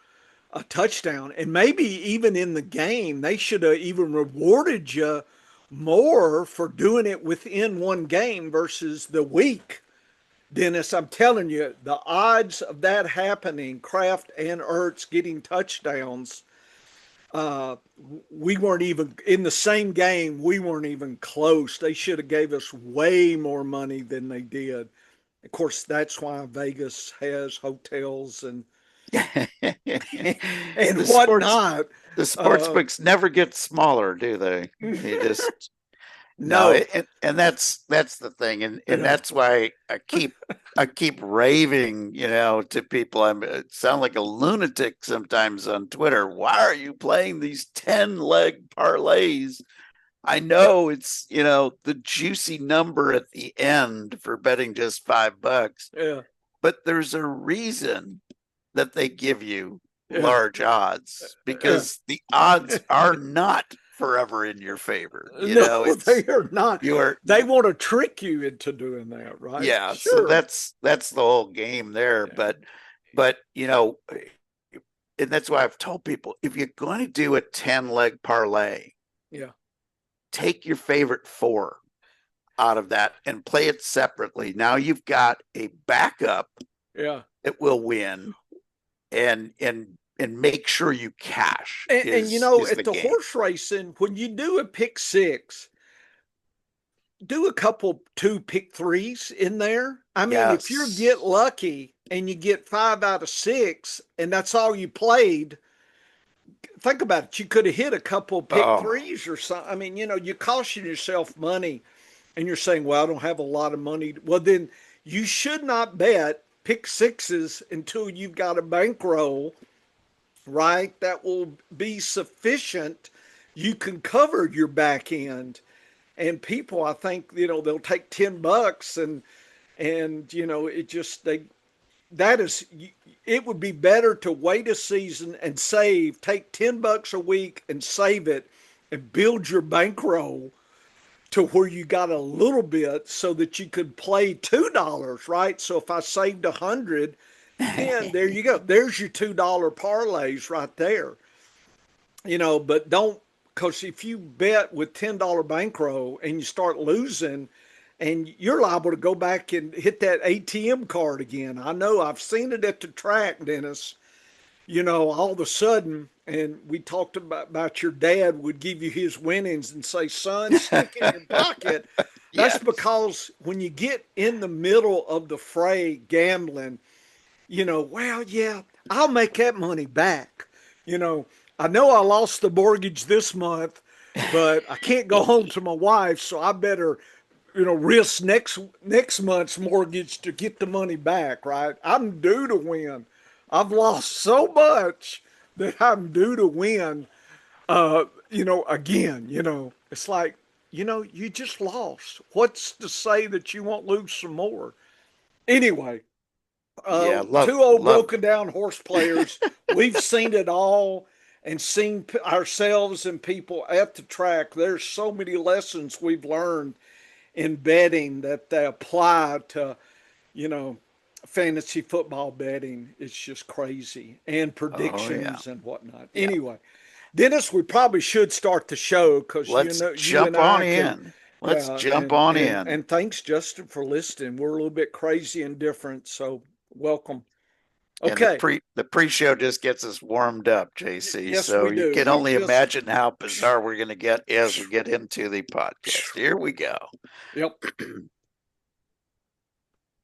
a touchdown. And maybe even in the game, they should have even rewarded you more for doing it within one game versus the week. Dennis, I'm telling you, the odds of that happening, Kraft and Ertz getting touchdowns, uh, we weren't even in the same game. We weren't even close. They should have gave us way more money than they did. Of course, that's why Vegas has hotels and the sports whatnot. the sports Uh, books never get smaller, do they? They just no, no, and that's the thing, and yeah, that's why I keep raving, to people. I sound like a lunatic sometimes on Twitter. Why are you playing these 10-leg parlays? I know it's, the juicy number at the end for betting just $5, yeah, but there's a reason that they give you yeah, large odds yeah. because the odds are not forever in your favor. No, It's they are not. you're They want to trick you into doing that, right? yeah, so Sure. that's the whole game there. Yeah, But and that's why I've told people, if you're going to do a 10-leg parlay, yeah, take your favorite four out of that and play it separately. Now you've got a backup yeah. that will win, and make sure you cash And is the at the game. horse racing, when you do a pick six, do a couple two pick threes in there. I mean, if you get Yes. lucky and you get 5 out of 6 and that's all you played, think about it. You could have hit a couple pick Oh, threes or something. I mean, you caution yourself money and you're saying, well, I don't have a lot of money. Well, then you should not bet pick sixes until you've got a bankroll, right? That will be sufficient. You can cover your back end. And people, I think, they'll take $10 and it just that is it would be better to wait a season and save, take $10 a week and save it and build your bankroll to where you got a little bit so that you could play $2, right? So if I saved 100, then there you go. There's your $2 parlays right there. But don't, because if you bet with $10 bankroll and you start losing, and you're liable to go back and hit that ATM card again. I know I've seen it at the track, Dennis. All of a sudden, and we talked about your dad would give you his winnings and say, son, stick in your pocket. That's yes. because when you get in the middle of the fray gambling, well, yeah, I'll make that money back. You know, I know I lost the mortgage this month, but I can't go home to my wife, so I better, risk next month's mortgage to get the money back, right? I'm due to win. I've lost so much that I'm due to win. Again, it's like, you just lost. What's to say that you won't lose some more? Anyway, Yeah, two old love. broken down horse players. We've seen it all and seen ourselves and people at the track. There's so many lessons we've learned in betting that they apply to, you know, fantasy football betting. It's just crazy, and Oh yeah. predictions and whatnot. Yeah. Anyway, Dennis, we probably should start the show because Let's you and jump on I can. in. Let's Yeah, jump and on and in. and thanks, Justin, for listening. We're a little bit crazy and different, so welcome. And the Okay. pre-show just gets us warmed up, JC. Yes, So we you do. can We only just. imagine how bizarre we're going to get as we get into the podcast. Here we go. Yep.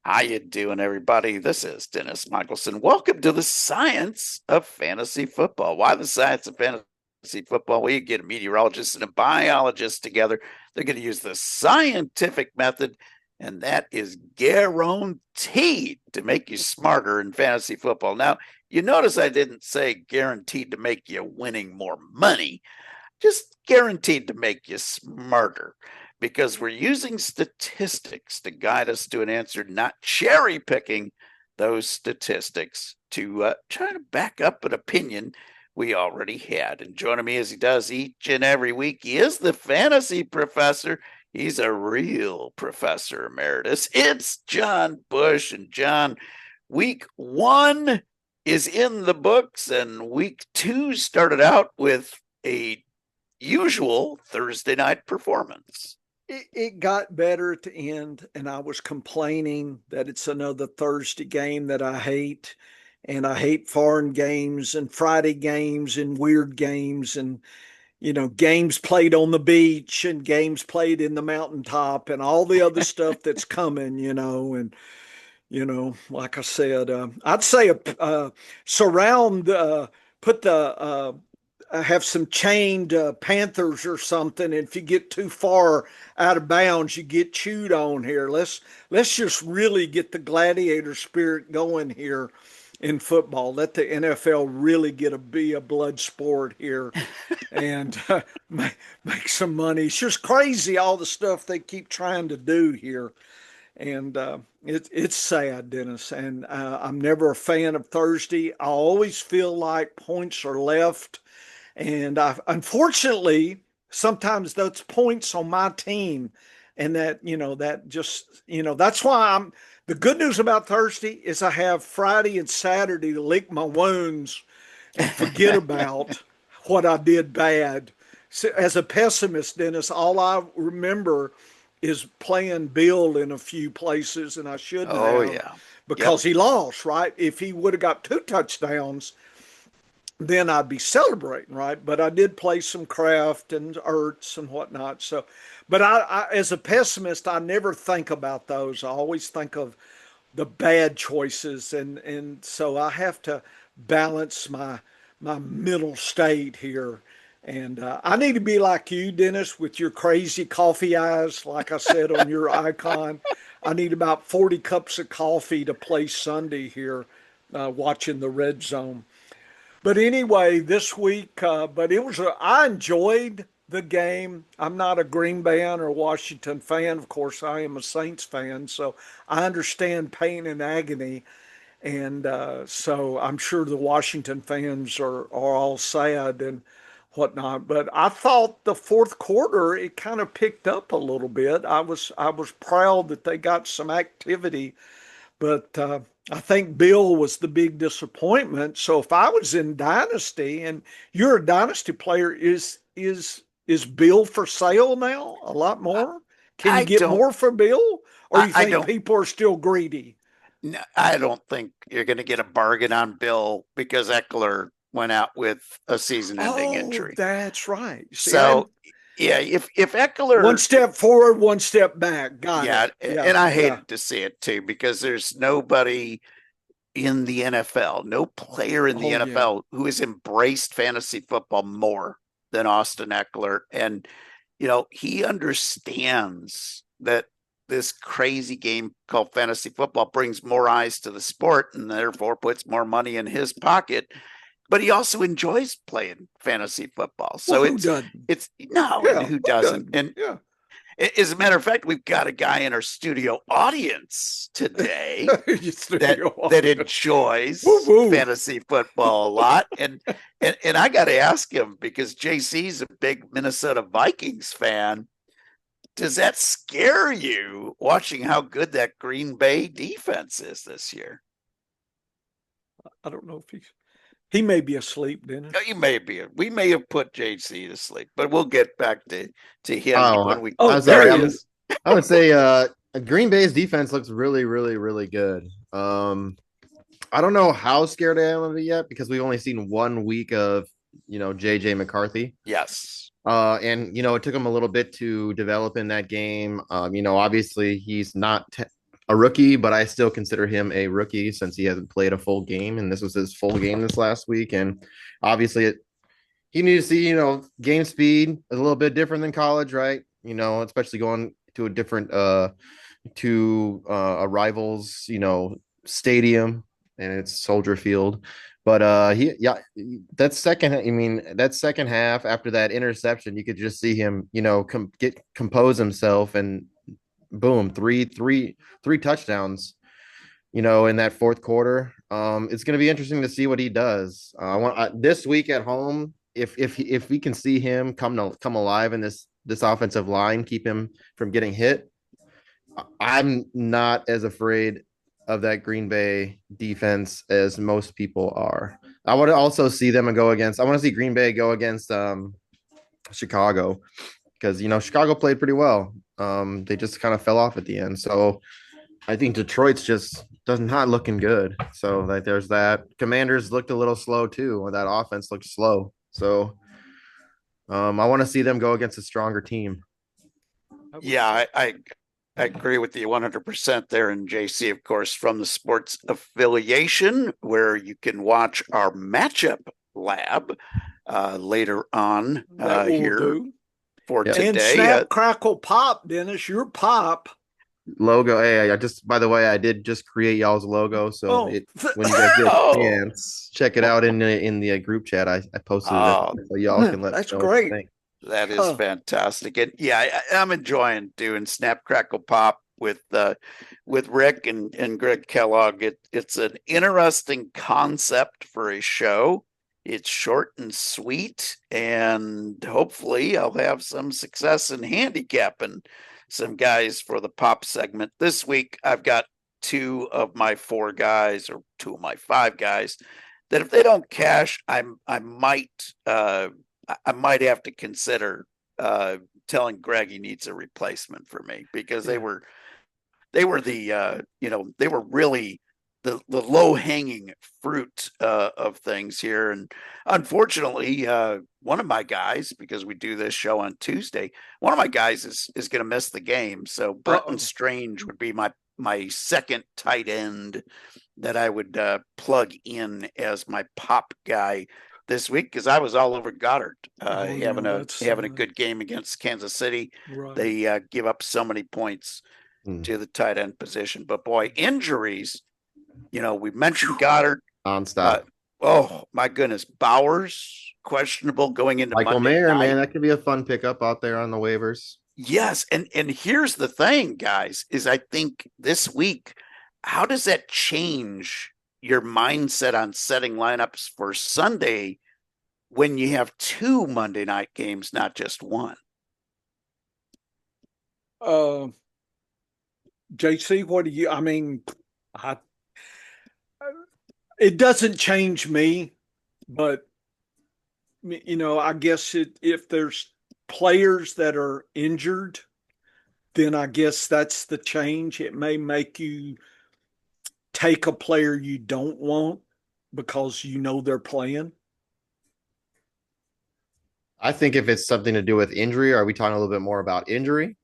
How you doing, everybody? This is Dennis Michelson. Welcome to the science of fantasy football. Why the science of fantasy football? Well, you get a meteorologist and a biologist together. They're going to use the scientific method, and that is guaranteed to make you smarter in fantasy football. Now, you notice I didn't say guaranteed to make you winning more money, just guaranteed to make you smarter, because we're using statistics to guide us to an answer, not cherry picking those statistics to try to back up an opinion we already had. And joining me as he does each and every week, he is the fantasy professor. He's a real professor emeritus. It's John Bush. And John, week one is in the books, and week 2 started out with a usual Thursday night performance. It got better at the end, and I was complaining that it's another Thursday game that I hate. And I hate foreign games and Friday games and weird games and, games played on the beach and games played in the mountaintop and all the other stuff that's coming, and, like I said, I'd say surround, put have some chained panthers or something. If you get too far out of bounds, you get chewed on here. Let's just really get the gladiator spirit going here in football. Let the NFL really be a blood sport here and make some money. It's just crazy all the stuff they keep trying to do here. And it's sad, Dennis. And I'm never a fan of Thursday. I always feel like points are left. And unfortunately, sometimes those points on my team, and that just, that's why the good news about Thursday is I have Friday and Saturday to lick my wounds and forget about what I did bad. So as a pessimist, Dennis, all I remember is playing Bill in a few places, and I shouldn't Oh, have yeah. because he lost, right? If he would have got 2 touchdowns, then I'd be celebrating, right? But I did play some craft and Ertz and whatnot. So, but as a pessimist, I never think about those. I always think of the bad choices, and so I have to balance my mental state here. And I need to be like you, Dennis, with your crazy coffee eyes, like I said on your icon. I need about 40 cups of coffee to play Sunday here, watching the red zone. But anyway, this week, I enjoyed the game. I'm not a Green Bay or Washington fan. Of course, I am a Saints fan, so I understand pain and agony. And so I'm sure the Washington fans are all sad and whatnot. But I thought the fourth quarter it kind of picked up a little bit. I was proud that they got some activity, but I think Bill was the big disappointment. So if I was in Dynasty and you're a Dynasty player, is Bill for sale now? A lot more? Can you I get don't more for Bill? Or you I think don't people are still greedy? I don't think you're going to get a bargain on Bill because Eckler went out with a season-ending Oh, injury. that's right. See, So, yeah, if one Eckler, step forward, one step back. Got yeah, it. Yeah, and I yeah. hated to see it too because there's nobody in the NFL, no player in the Oh, yeah. NFL who has embraced fantasy football more than Austin Eckler. And, he understands that this crazy game called fantasy football brings more eyes to the sport and therefore puts more money in his pocket. But he also enjoys playing fantasy football. Well, So who doesn't? it's no, and Yeah, who who doesn't? doesn't? And Yeah. as a matter of fact, we've got a guy in our studio audience today Your that studio that audience. Woo enjoys woo. fantasy football a lot. And I got to ask him because JC's a big Minnesota Vikings fan. Does that scare you watching how good that Green Bay defense is this year? I don't know if he may be asleep, Dennis. You may be. We may have put JC to sleep, but we'll get back to him Oh, when we. Oh, I'm there sorry. he is. I would say Green Bay's defense looks really, really, really good. I don't know how scared I am of it yet because we've only seen 1 week of JJ McCarthy. Yes. And it took him a little bit to develop in that game. Obviously he's not a rookie, but I still consider him a rookie since he hasn't played a full game, and this was his full game this last week. And obviously, he needs to see game speed is a little bit different than college, right? Especially going to a different to a rivals stadium, and it's Soldier Field. But that second half after that interception, you could just see him, compose himself, and boom, three touchdowns, in that fourth quarter. It's going to be interesting to see what he does. I want this week at home. If we can see him come alive in this offensive line, keep him from getting hit, I'm not as afraid of that Green Bay defense as most people are. I want to also see them go against. I want to see Green Bay go against Chicago because Chicago played pretty well. They just kind of fell off at the end. So I think Detroit's just does not looking good. So like there's that. Commanders looked a little slow too. That offense looked slow. So I want to see them go against a stronger team. Yeah, I agree with you 100% there. And JC, of course, from the sports affiliation, where you can watch our matchup lab later on That will here do. for Yeah. And today. snap, crackle, pop, Dennis, your pop. Logo. Hey, I just by the way, I did just create y'all's logo. So when you guys get a Oh, chance, check it out in the group chat. I posted it oh, so y'all can let me that's know what you great. think. that is Huh. fantastic. And yeah, I'm enjoying doing Snap Crackle Pop with Rick and Greg Kellogg. It's an interesting concept for a show. It's short and sweet, and hopefully I'll have some success in handicapping some guys for the pop segment. This week I've got two of my four guys or two of my five guys that if they don't cash, I might have to consider telling Greg he needs a replacement for me because Yeah. they were they were really the low hanging fruit of things here. And unfortunately, one of my guys, because we do this show on Tuesday, one of my guys is going to miss the game. So Brenton Uh-oh. Strange would be my second tight end that I would plug in as my pop guy this week because I was all over Goddard having That's a good game against Kansas City. right. They give up so many points to the tight end position. But boy, injuries, we mentioned Goddard. Nonstop. Oh my goodness, Bowers questionable going into Michael Monday Mayer, night. man, that could be a fun pickup out there on the waivers. Yes, and here's the thing, guys, is I think this week, how does that change your mindset on setting lineups for Sunday when you have two Monday night games, not just one? JC, what do you? I mean, it doesn't change me, but I guess if there's players that are injured, then I guess that's the change. It may make you take a player you don't want because they're playing. I think if it's something to do with injury, are we talking a little bit more about injury?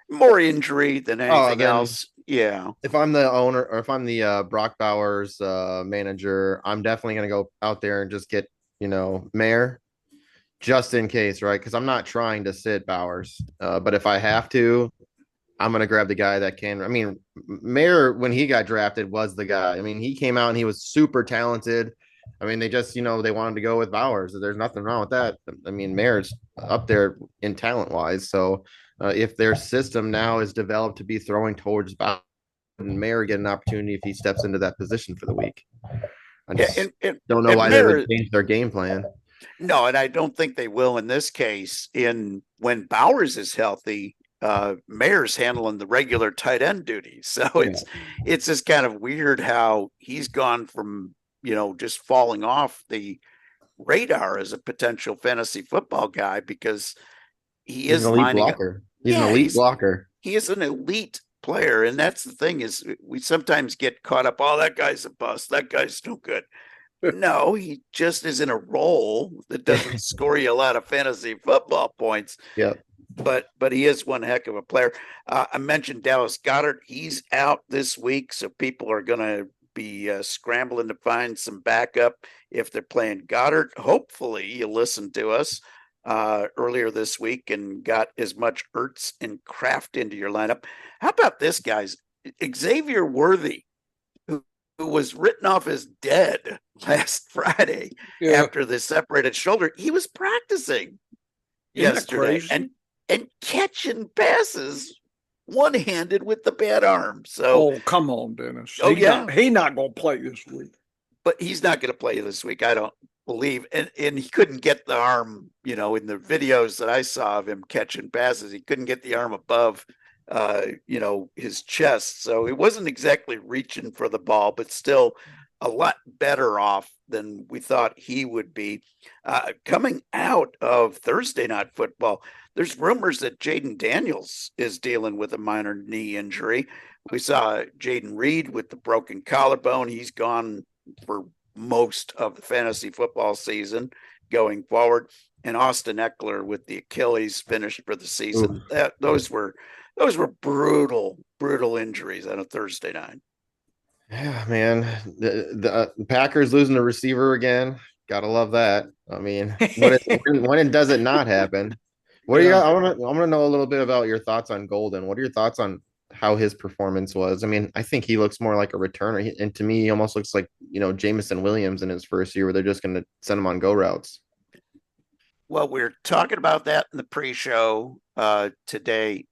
More injury than Oh, anything then else. Yeah. if I'm the owner or if I'm the Brock Bowers manager, I'm definitely going to go out there and just get, Mayer just in case, right? Because I'm not trying to sit Bowers. But if I have to, I'm going to grab the guy that can. I mean, Mayer, when he got drafted, was the guy. I mean, he came out and he was super talented. I mean, they just, they wanted to go with Bowers. There's nothing wrong with that. I mean, Mayer's up there in talent wise. So if their system now is developed to be throwing towards Bowers, and Mayer get an opportunity if he steps into that position for the week. I Yeah, just and don't know and why they would Mayer, change their game plan. no, and I don't think they will in this case. In when Bowers is healthy, Mayer's handling the regular tight end duties. So Yeah. it's just kind of weird how he's gone from, just falling off the radar as a potential fantasy football guy because he He's an is elite lining up. blocker. He's an Yeah, elite blocker. he is an elite player. And that's the thing is we sometimes get caught up, oh, that guy's a bust. That guy's no good. No, he just is in a role that doesn't score you a lot of fantasy football points. Yeah. But he is one heck of a player. I mentioned Dallas Goddard. He's out this week, so people are going to be scrambling to find some backup if they're playing Goddard. Hopefully, you listened to us earlier this week and got as much Ertz and Kraft into your lineup. How about this, guys? Xavier Worthy, who was written off as dead last Friday after the separated shoulder, he was practicing yesterday and catching passes one-handed with the bad arm. So, come on, Dennis. He not going to play this week. But he's not going to play this week, I don't believe. And he couldn't get the arm, in the videos that I saw of him catching passes, he couldn't get the arm above his chest. So it wasn't exactly reaching for the ball, but still a lot better off than we thought he would be. Coming out of Thursday night football, there's rumors that Jaden Daniels is dealing with a minor knee injury. We saw Jaden Reed with the broken collarbone. He's gone for most of the fantasy football season going forward. And Austin Eckler with the Achilles finished for the season. Those were brutal, brutal injuries on a Thursday night. Yeah, man. The Packers losing the receiver again. Gotta love that. I mean, when does it not happen? What are you? Yeah. I want to know a little bit about your thoughts on Golden. What are your thoughts on how his performance was? I mean, I think he looks more like a returner, and to me, he almost looks like Jameson Williams in his first year, where they're just going to send him on go routes. Well, we're talking about that in the pre-show today.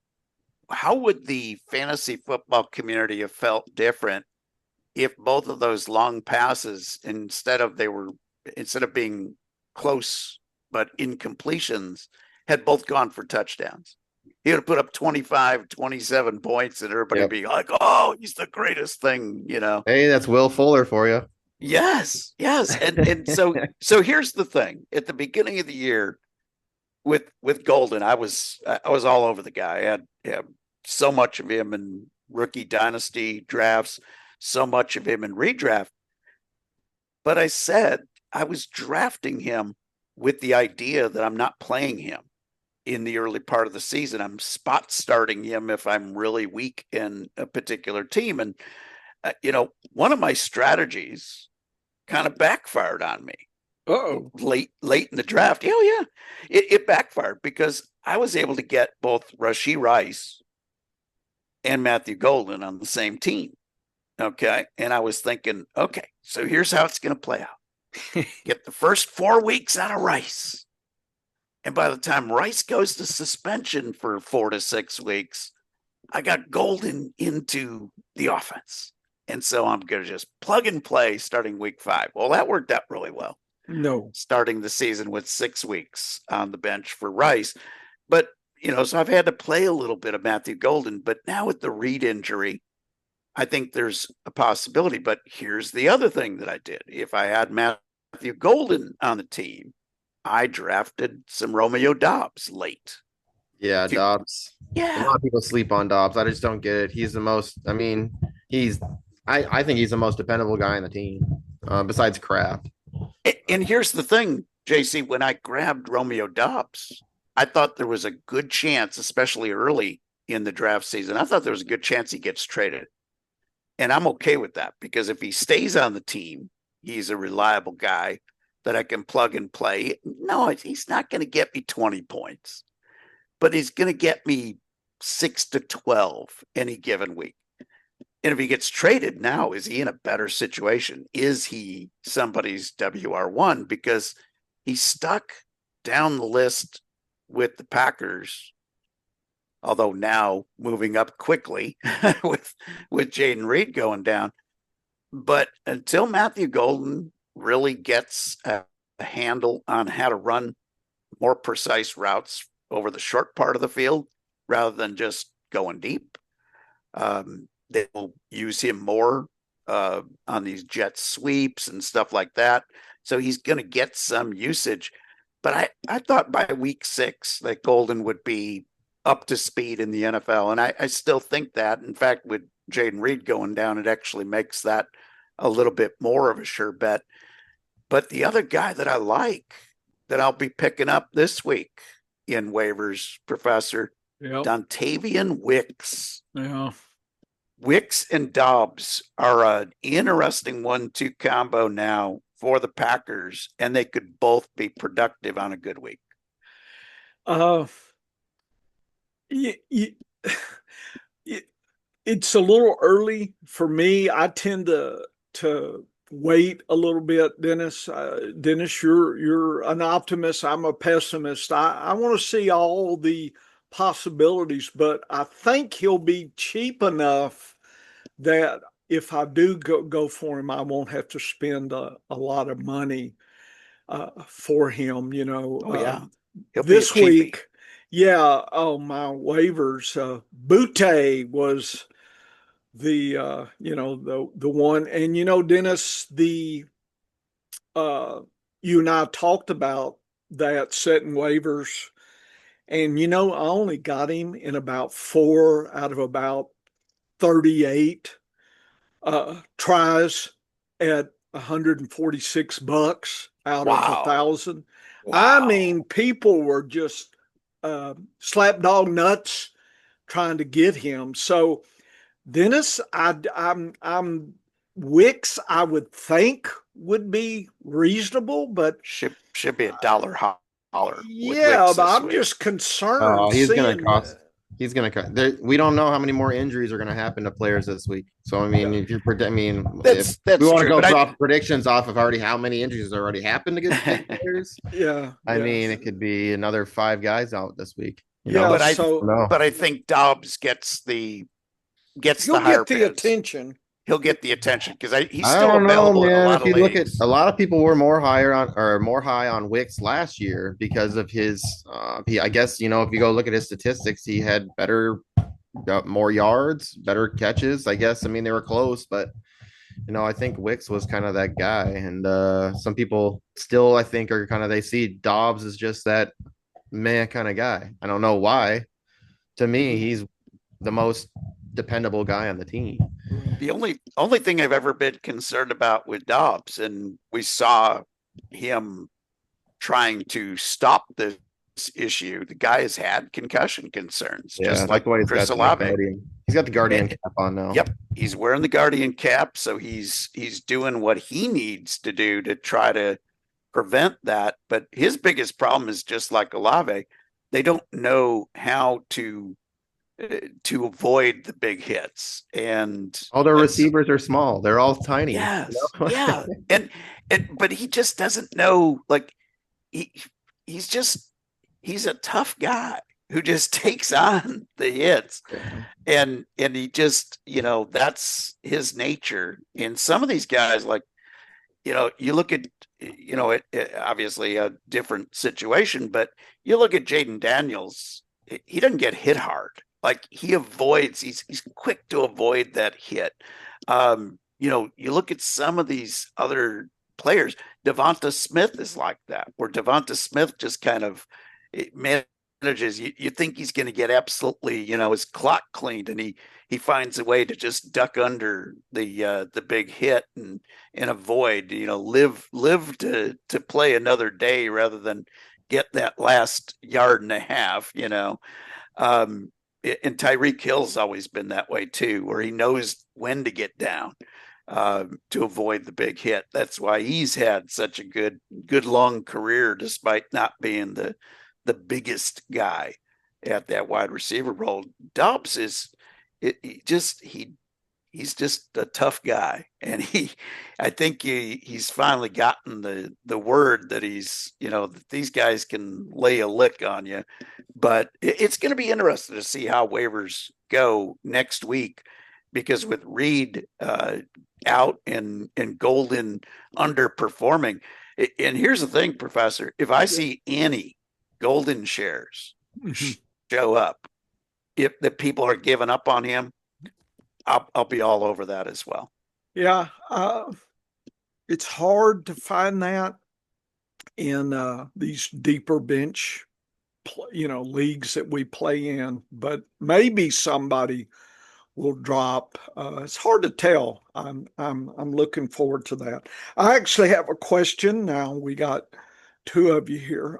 How would the fantasy football community have felt different if both of those long passes, instead of being close but incompletions, had both gone for touchdowns? He would have put up 25, 27 points, and everybody would be like, "Oh, he's the greatest thing," Hey, that's Will Fuller for you. Yes, yes. And so here's the thing. At the beginning of the year with Golden, I was all over the guy. I had so much of him in rookie dynasty drafts, so much of him in redraft. But I said I was drafting him with the idea that I'm not playing him in the early part of the season. I'm spot starting him if I'm really weak in a particular team. And one of my strategies kind of backfired on me. Uh-oh. Late in the draft. Oh yeah. It backfired because I was able to get both Rashee Rice and Matthew Golden on the same team. Okay. And I was thinking, okay, so here's how it's going to play out. Get the first 4 weeks out of Rice. And by the time Rice goes to suspension for 4 to 6 weeks, I got Golden into the offense. And so I'm going to just plug and play starting week 5. Well, that worked out really well. No. Starting the season with 6 weeks on the bench for Rice. But, so I've had to play a little bit of Matthew Golden. But now with the Reed injury, I think there's a possibility. But here's the other thing that I did. If I had Matthew Golden on the team, I drafted some Romeo Doubs late. Yeah, Dobbs. Yeah. A lot of people sleep on Dobbs. I just don't get it. He's the most, I mean, I think he's the most dependable guy on the team, besides Kraft. And here's the thing, JC, when I grabbed Romeo Doubs, I thought there was a good chance, especially early in the draft season, I thought there was a good chance he gets traded. And I'm okay with that because if he stays on the team, he's a reliable guy that I can plug and play. No, he's not going to get me 20 points, but he's going to get me 6 to 12 any given week. And if he gets traded now, is he in a better situation? Is he somebody's WR1? Because he's stuck down the list with the Packers, although now moving up quickly with Jaden Reed going down. But until Matthew Golden really gets a handle on how to run more precise routes over the short part of the field rather than just going deep, they will use him more on these jet sweeps and stuff like that. So he's going to get some usage. But I thought by week 6 that Golden would be up to speed in the NFL. And I still think that. In fact, with Jaden Reed going down, it actually makes that a little bit more of a sure bet. But the other guy that I like that I'll be picking up this week in waivers, Professor, Dontavian Wicks. Yeah. Wicks and Dobbs are an interesting 1-2 combo now for the Packers, and they could both be productive on a good week. It's a little early for me. I tend to wait a little bit, Dennis. Dennis, you're an optimist. I'm a pessimist. I want to see all the possibilities, but I think he'll be cheap enough that if I do go for him, I won't have to spend a lot of money for him. Oh yeah, this week Yeah. Oh, my waivers. Butte was the one. And, Dennis, uh, you and I talked about that setting waivers. And, I only got him in about 4 out of about 38 tries at $146 out of a Wow. thousand. I Wow. mean, people were just slapdog nuts trying to get him. So Dennis, I'm Wicks, I would think would be reasonable, but Should be a dollar holler with yeah, Wicks but this I'm week. just concerned He's gonna seeing. cost. He's gonna cut. We don't know how many more injuries are gonna happen to players this week. So I mean, Yeah, if you predict, I mean, if we That's want to true, go but off predictions off of already how many injuries already happened to good I players, yeah, I yeah, mean, it could be another 5 guys out this week. You know, yeah. but I So no. but I think Dobbs gets the he'll higher get the bids. attention. He'll get the attention because he's I still don't know, available in a man. lot If of you look at leagues. a lot of people were more higher on or more high on Wicks last year because of his. I guess if you go look at his statistics, he had better, more yards, better catches. I guess. I mean, they were close, but I think Wicks was kind of that guy, and some people still, I think, are kind of they see Dobbs as just that man kind of guy. I don't know why. To me, Mhm. he's the most dependable guy on the team. The only thing I've ever been concerned about with Dobbs, and we saw him trying to stop this issue. The guy has had concussion concerns, Yeah, just that's like why he's Chris got that Olave. guardian. He's got the guardian And, cap on now. yep, he's wearing the Guardian cap, so he's doing what he needs to do to try to prevent that. But his biggest problem is just like Olave, they don't know how to avoid the big hits, and All their that's receivers are small. They're all tiny. yes, yeah, and but he just doesn't know. Like he he's just he's a tough guy who just takes on the hits, Yeah. and he just that's his nature. And some of these guys, like you look at it obviously a different situation, but you look at Jaden Daniels, he doesn't get hit hard. Like he avoids, he's quick to avoid that hit. You look at some of these other players. Devonta Smith is like that, where Devonta Smith just kind of manages. You think he's going to get absolutely, his clock cleaned, and he finds a way to just duck under the big hit and avoid, live to play another day rather than get that last yard and a half. Um, and Tyreek Hill's always been that way too, where he knows when to get down to avoid the big hit. That's why he's had such a good long career, despite not being the biggest guy at that wide receiver role. Dobbs is he's just a tough guy, and I think he's finally gotten the word that that these guys can lay a lick on you. But it's going to be interesting to see how waivers go next week, because with Reed out and Golden underperforming. And here's the thing, Professor: if I Yeah. see any Golden shares Mhm. show up, if the people are giving up on him, I'll be all over that as well. Yeah. It's hard to find that in these deeper bench, leagues that we play in, but maybe somebody will drop. It's hard to tell. I'm looking forward to that. I actually have a question now. We got two of you here.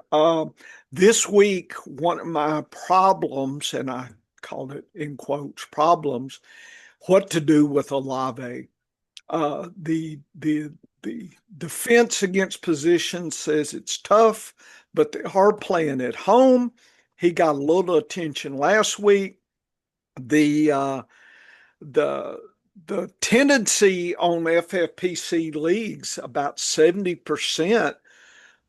This week, one of my problems, and I called it in quotes problems, what to do with Olave. The defense against position says it's tough, but they are playing at home. He got a little attention last week. The the the tendency on FFPC leagues, about 70%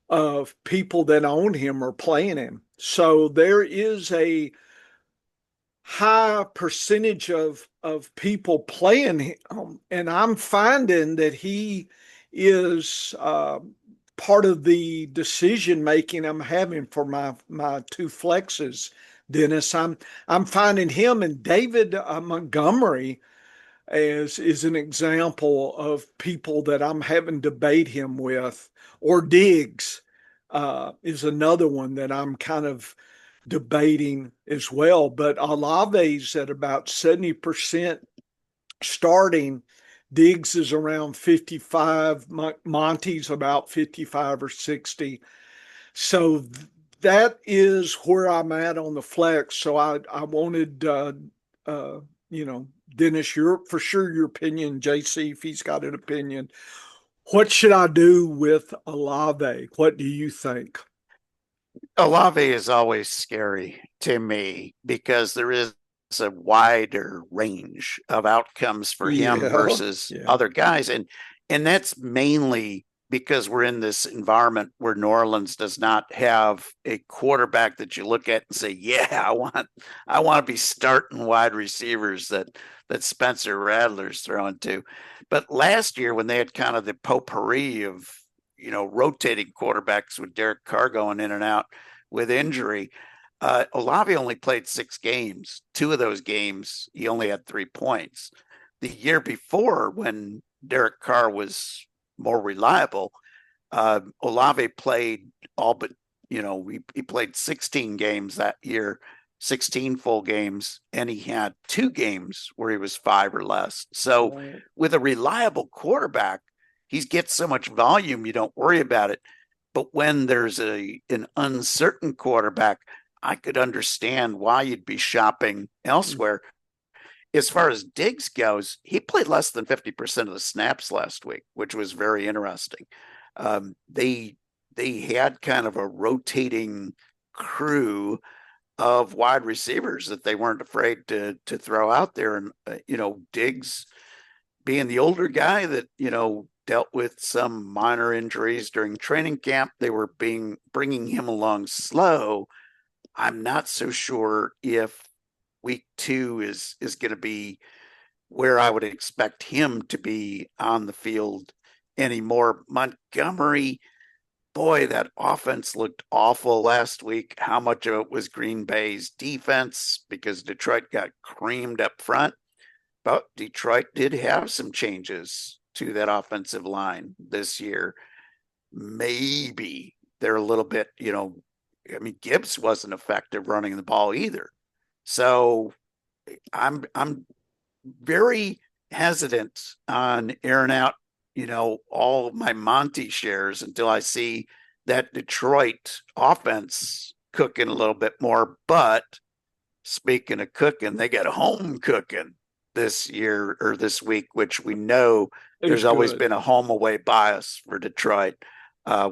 of people that own him are playing him. So there is a high percentage of people playing him, and I'm finding that he is part of the decision making I'm having for my two flexes, Dennis. I'm finding him and David Montgomery as is an example of people that I'm having debate him with, or Diggs is another one that I'm kind of debating as well. But Olave's at about 70% starting. Diggs is around 55. Monty's about 55 or 60. So that is where I'm at on the flex. So I wanted, uh, you know, Dennis, for sure your opinion, JC, if he's got an opinion. What should I do with Olave? What do you think? Olave is always scary to me because there is a wider range of outcomes for him Yeah, versus yeah. other guys. And that's mainly because we're in this environment where New Orleans does not have a quarterback that you look at and say, yeah, I want to be starting wide receivers that Spencer Rattler's throwing to. But last year when they had kind of the potpourri of rotating quarterbacks with Derek Carr going in and out with injury. Olave only played 6 games. 2 of those games, he only had 3 points. The year before, when Derek Carr was more reliable, Olave played all but, he played 16 games that year, 16 full games, and he had 2 games where he was 5 or less. So Right. with a reliable quarterback, he gets so much volume, you don't worry about it. But when there's an uncertain quarterback, I could understand why you'd be shopping elsewhere. As far as Diggs goes, he played less than 50% of the snaps last week, which was very interesting. They had kind of a rotating crew of wide receivers that they weren't afraid to throw out there, and Diggs being the older guy that dealt with some minor injuries during training camp, they were bringing him along slow. I'm not so sure if week 2 is going to be where I would expect him to be on the field anymore. Montgomery, boy, that offense looked awful last week. How much of it was Green Bay's defense because Detroit got creamed up front? But Detroit did have some changes to that offensive line this year. Maybe they're a little bit, Gibbs wasn't effective running the ball either. So I'm very hesitant on airing out, all my Monty shares until I see that Detroit offense cooking a little bit more. But speaking of cooking, they got home cooking this year or this week, which we know It's there's always good. been a home away bias for Detroit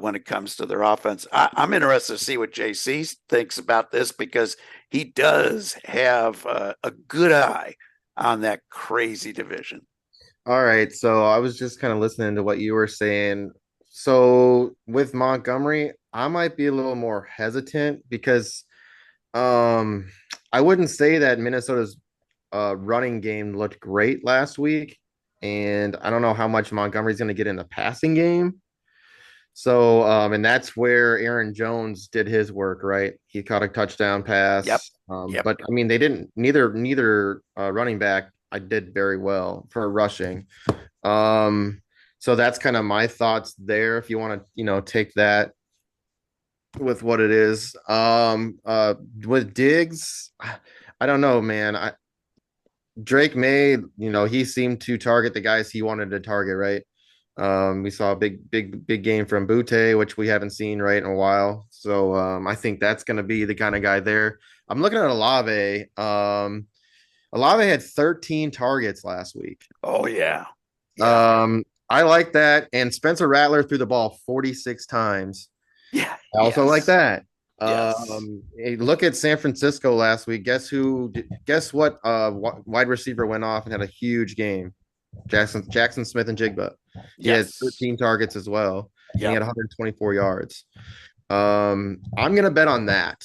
when it comes to their offense. I'm interested to see what JC thinks about this because he does have a good eye on that crazy division. All right, so I was just kind of listening to what you were saying. So with Montgomery, I might be a little more hesitant because um I wouldn't say that Minnesota's running game looked great last week, and I don't know how much Montgomery's going to get in the passing game. So, and that's where Aaron Jones did his work, right? He caught a touchdown Yep. pass. Yep. But I mean, they didn't, neither running back I did very well for rushing. Um, so that's kind of my thoughts there. If you want to, take that with what it is. With Diggs, I don't know, man. Drake May, he seemed to target the guys he wanted to target, right? We saw a big game from Butte, which we haven't seen right in a while. So I think that's going to be the kind of guy there. I'm looking at Olave. Olave had 13 targets last week. Oh yeah. Yeah. I like that. And Spencer Rattler threw the ball 46 times. Yeah. I also like Yes. that. Yes. Hey, look at San Francisco last week. Guess what? Wide receiver went off and had a huge game. Jackson Smith and Jigba. He had Yes. 13 targets as well, and he Yep. had 124 yards. I'm gonna bet on that.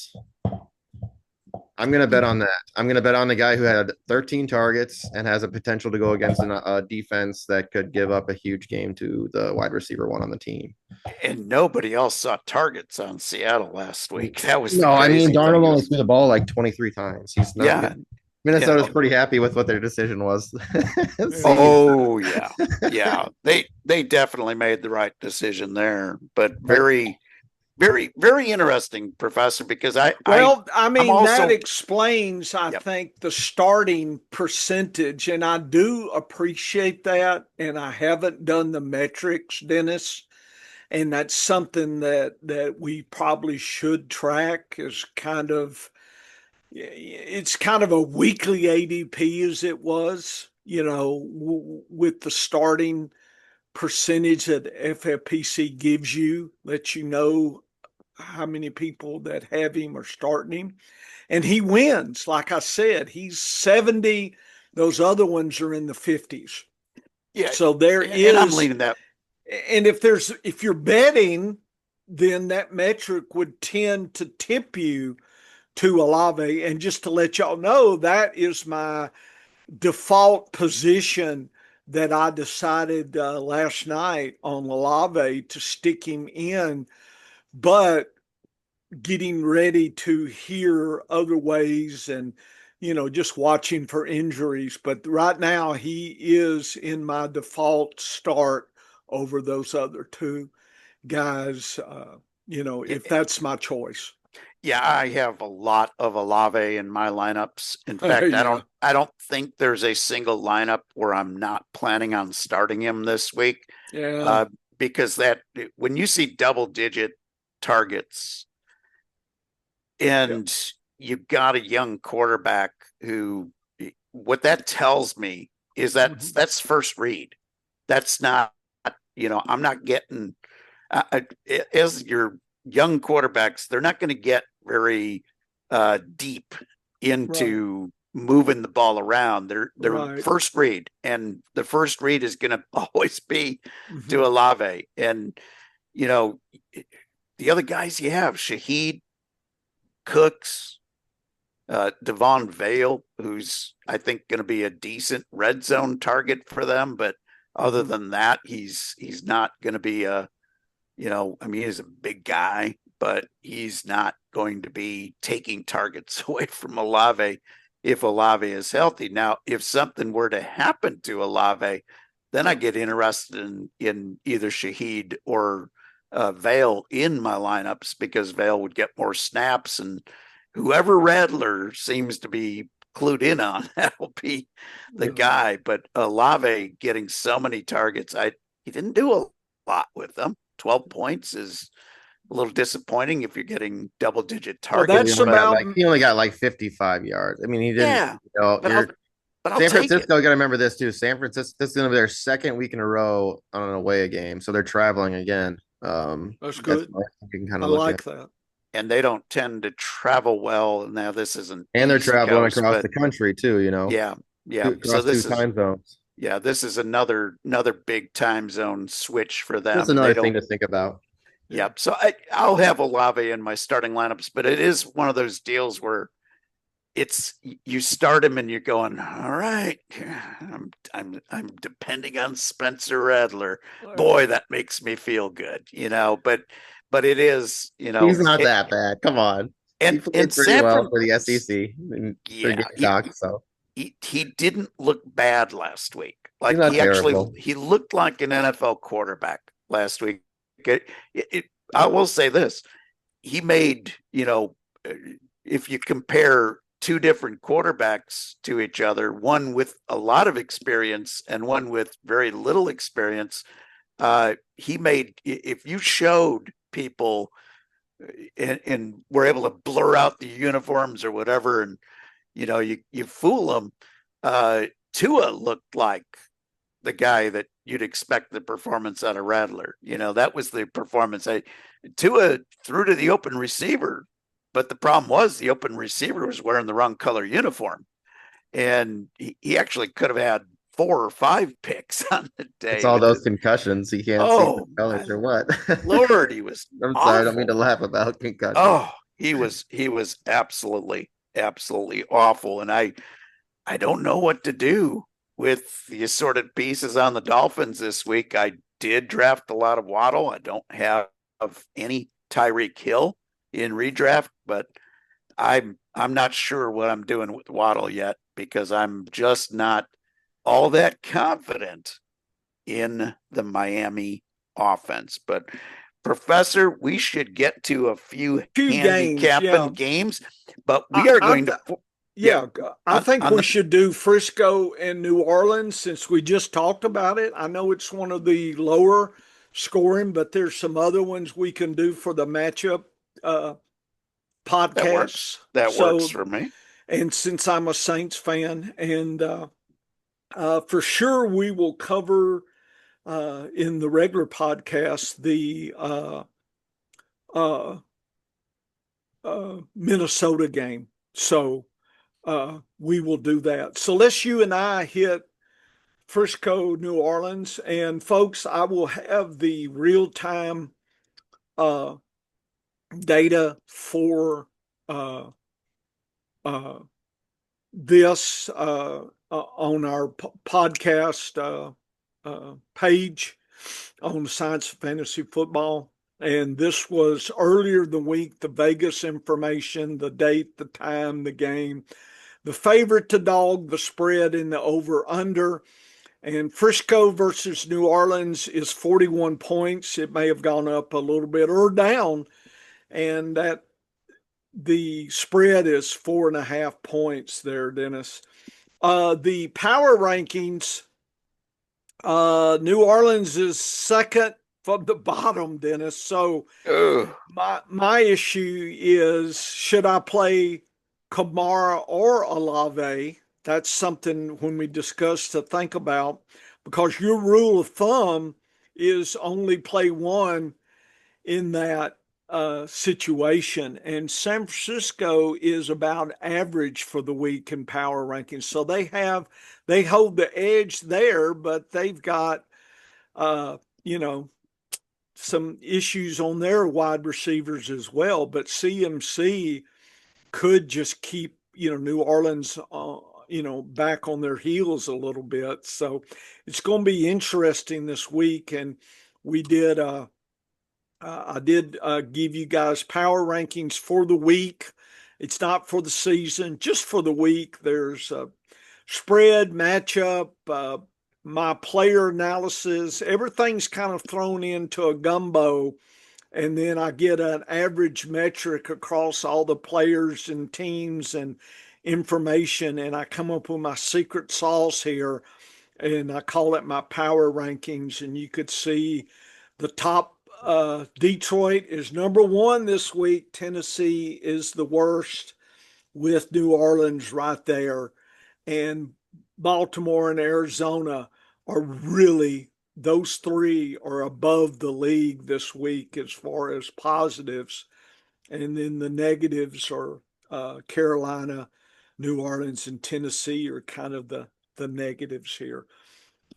I'm going to bet on that. I'm going to bet on the guy who had 13 targets and has a potential to go against a defense that could give up a huge game to the wide receiver one on the team. And nobody else saw targets on Seattle last week. That was the No, I mean, crazy Darnold thing. only threw the ball like 23 times. He's not Yeah, good. you Minnesota's know. pretty happy with what their decision was. See, Oh yeah, yeah. They definitely made the right decision there. But very, very, very interesting, Professor, because Well, I I'm mean, that also. explains, I Yep. think, the starting percentage. And I do appreciate that. And I haven't done the metrics, Dennis. And that's something that we probably should track is kind of, it's kind of a weekly ADP as it was, with the starting percentage that FFPC gives you, lets you know how many people that have him are starting him. And he wins. Like I said, he's 70. Those other ones are in the 50s. Yeah, So there and I'm is, leaning that. and if you're betting, then that metric would tend to tip you to Olave. And just to let y'all know, that is my default position that I decided last night on Olave to stick him in. But getting ready to hear other ways and just watching for injuries, but right now he is in my default start over those other two guys, Yeah, if that's my choice. yeah, I have a lot of Olave in my lineups. In fact, Yeah. I don't think there's a single lineup where I'm not planning on starting him this week. Yeah. Uh, because that when you see double digit targets Yeah. and you've got a young quarterback who, what that tells me is that Mhm. that's first read. That's not, I'm not getting, as your young quarterbacks, they're not going to get very deep Right. into moving the ball around. They're Right. first read, and the first read is going to always be to Mhm. Olave. And you know, the other guys you have, Shaheed, Cooks, Devon Vale, who's I think going to be a decent red zone target for them, but other Mhm. than that, he's not going to be a, I mean, he's a big guy, but he's not going to be taking targets away from Olave if Olave is healthy. Now, if something were to happen to Olave, then I Yeah. get interested in either Shaheed or Vale in my lineups because Vale would get more snaps, and whoever Rattler seems to be clued in on, that'll be the Yeah. guy. But Olave getting so many targets, he didn't do a lot with them. 12 points is a little disappointing if you're getting double digit Well, yeah, he targets, that's only but got about. like he only got like 55 yards. I mean, he didn't. yeah, but You're I'll San take it. Francisco. Got to remember this too. San Francisco. This is going to be their second week in a row on an away game, so they're traveling again. That's That's good. what you can kind I of look at. like that. And they don't tend to travel well. Now this isn't And they're East traveling Coast, across but the country too. yeah, yeah. So Across two this is time zones. yeah, this is another big time zone switch for That's them, and they another thing don't. to think about. Yeah. Yep. So I'll have Olave in my starting lineups, but it is one of those deals where it's you start him and you're going, all right, I'm depending on Spencer Rattler. Yeah. Boy, that makes me feel good. But it is, He's not that bad. Come on. He and played pretty well Sanford, for the SEC and for yeah, Gamecocks, so he didn't look bad last week. he's Like not terrible. he looked like an NFL quarterback last week. I will say this: he made, if you compare two different quarterbacks to each other, one with a lot of experience and one with very little experience, he made, if you showed people and were able to blur out the uniforms or whatever, and you fool them, Tua looked like the guy that you'd expect the performance out of Rattler. That was the performance. Tua threw to the open receiver, but the problem was the open receiver was wearing the wrong color uniform, and he actually could have had 4 or 5 picks on the It's day all with those the. concussions. He can't see the Oh my colors or what. Lord, he was I'm sorry, I don't mean to awful. laugh about concussions. Oh, he was absolutely absolutely awful. And I don't know what to do with the assorted pieces on the Dolphins this week. I did draft a lot of Waddle. I don't have any Tyreek Hill in redraft, but I'm not sure what I'm doing with Waddle yet because I'm just not all that confident in the Miami offense. But Professor, we should get to a few Few games, handicapping yeah. games, but we are going to Yeah, I think on we the should do Frisco and New Orleans since we just talked about it. I know it's one of the lower scoring, but there's some other ones we can do for the matchup uh, that works. podcasts. That works So, for me. and since I'm a Saints fan, and for sure we will cover in the regular podcast the uh, Minnesota game. So we will do that. So let's you and I hit Frisco, New Orleans, and folks, I will have the real time uh, data for uh, uh, this on our podcast page on the Science of Fantasy Football. And this was earlier in the week, the Vegas information, the date, the time, the game, the favorite to dog, the spread, and the over under. And Frisco versus New Orleans is 41 points. It may have gone up a little bit or down. And that the spread is 4.5 points there, Dennis. The power rankings, New Orleans is second from the bottom, Dennis. So Ugh. my issue is should I play Kamara or Olave? That's something when we discuss to think about because your rule of thumb is only play one in that situation. And San Francisco is about average for the week in power rankings. So they hold the edge there, but they've got you know, some issues on their wide receivers as well. But CMC could just keep, New Orleans, back on their heels a little bit. So it's going to be interesting this week. And we did, I did give you guys power rankings for the week. It's not for the season, just for the week. There's a spread, matchup, my player analysis. Everything's kind of thrown into a gumbo. And then I get an average metric across all the players and teams and information. And I come up with my secret sauce here. And I call it my power rankings. And you could see the top Detroit is number one this week. Tennessee is the worst with New Orleans right there. And Baltimore and Arizona are really, those three are above the league this week as far as positives. And then the negatives are Carolina, New Orleans, and Tennessee are kind of the negatives here.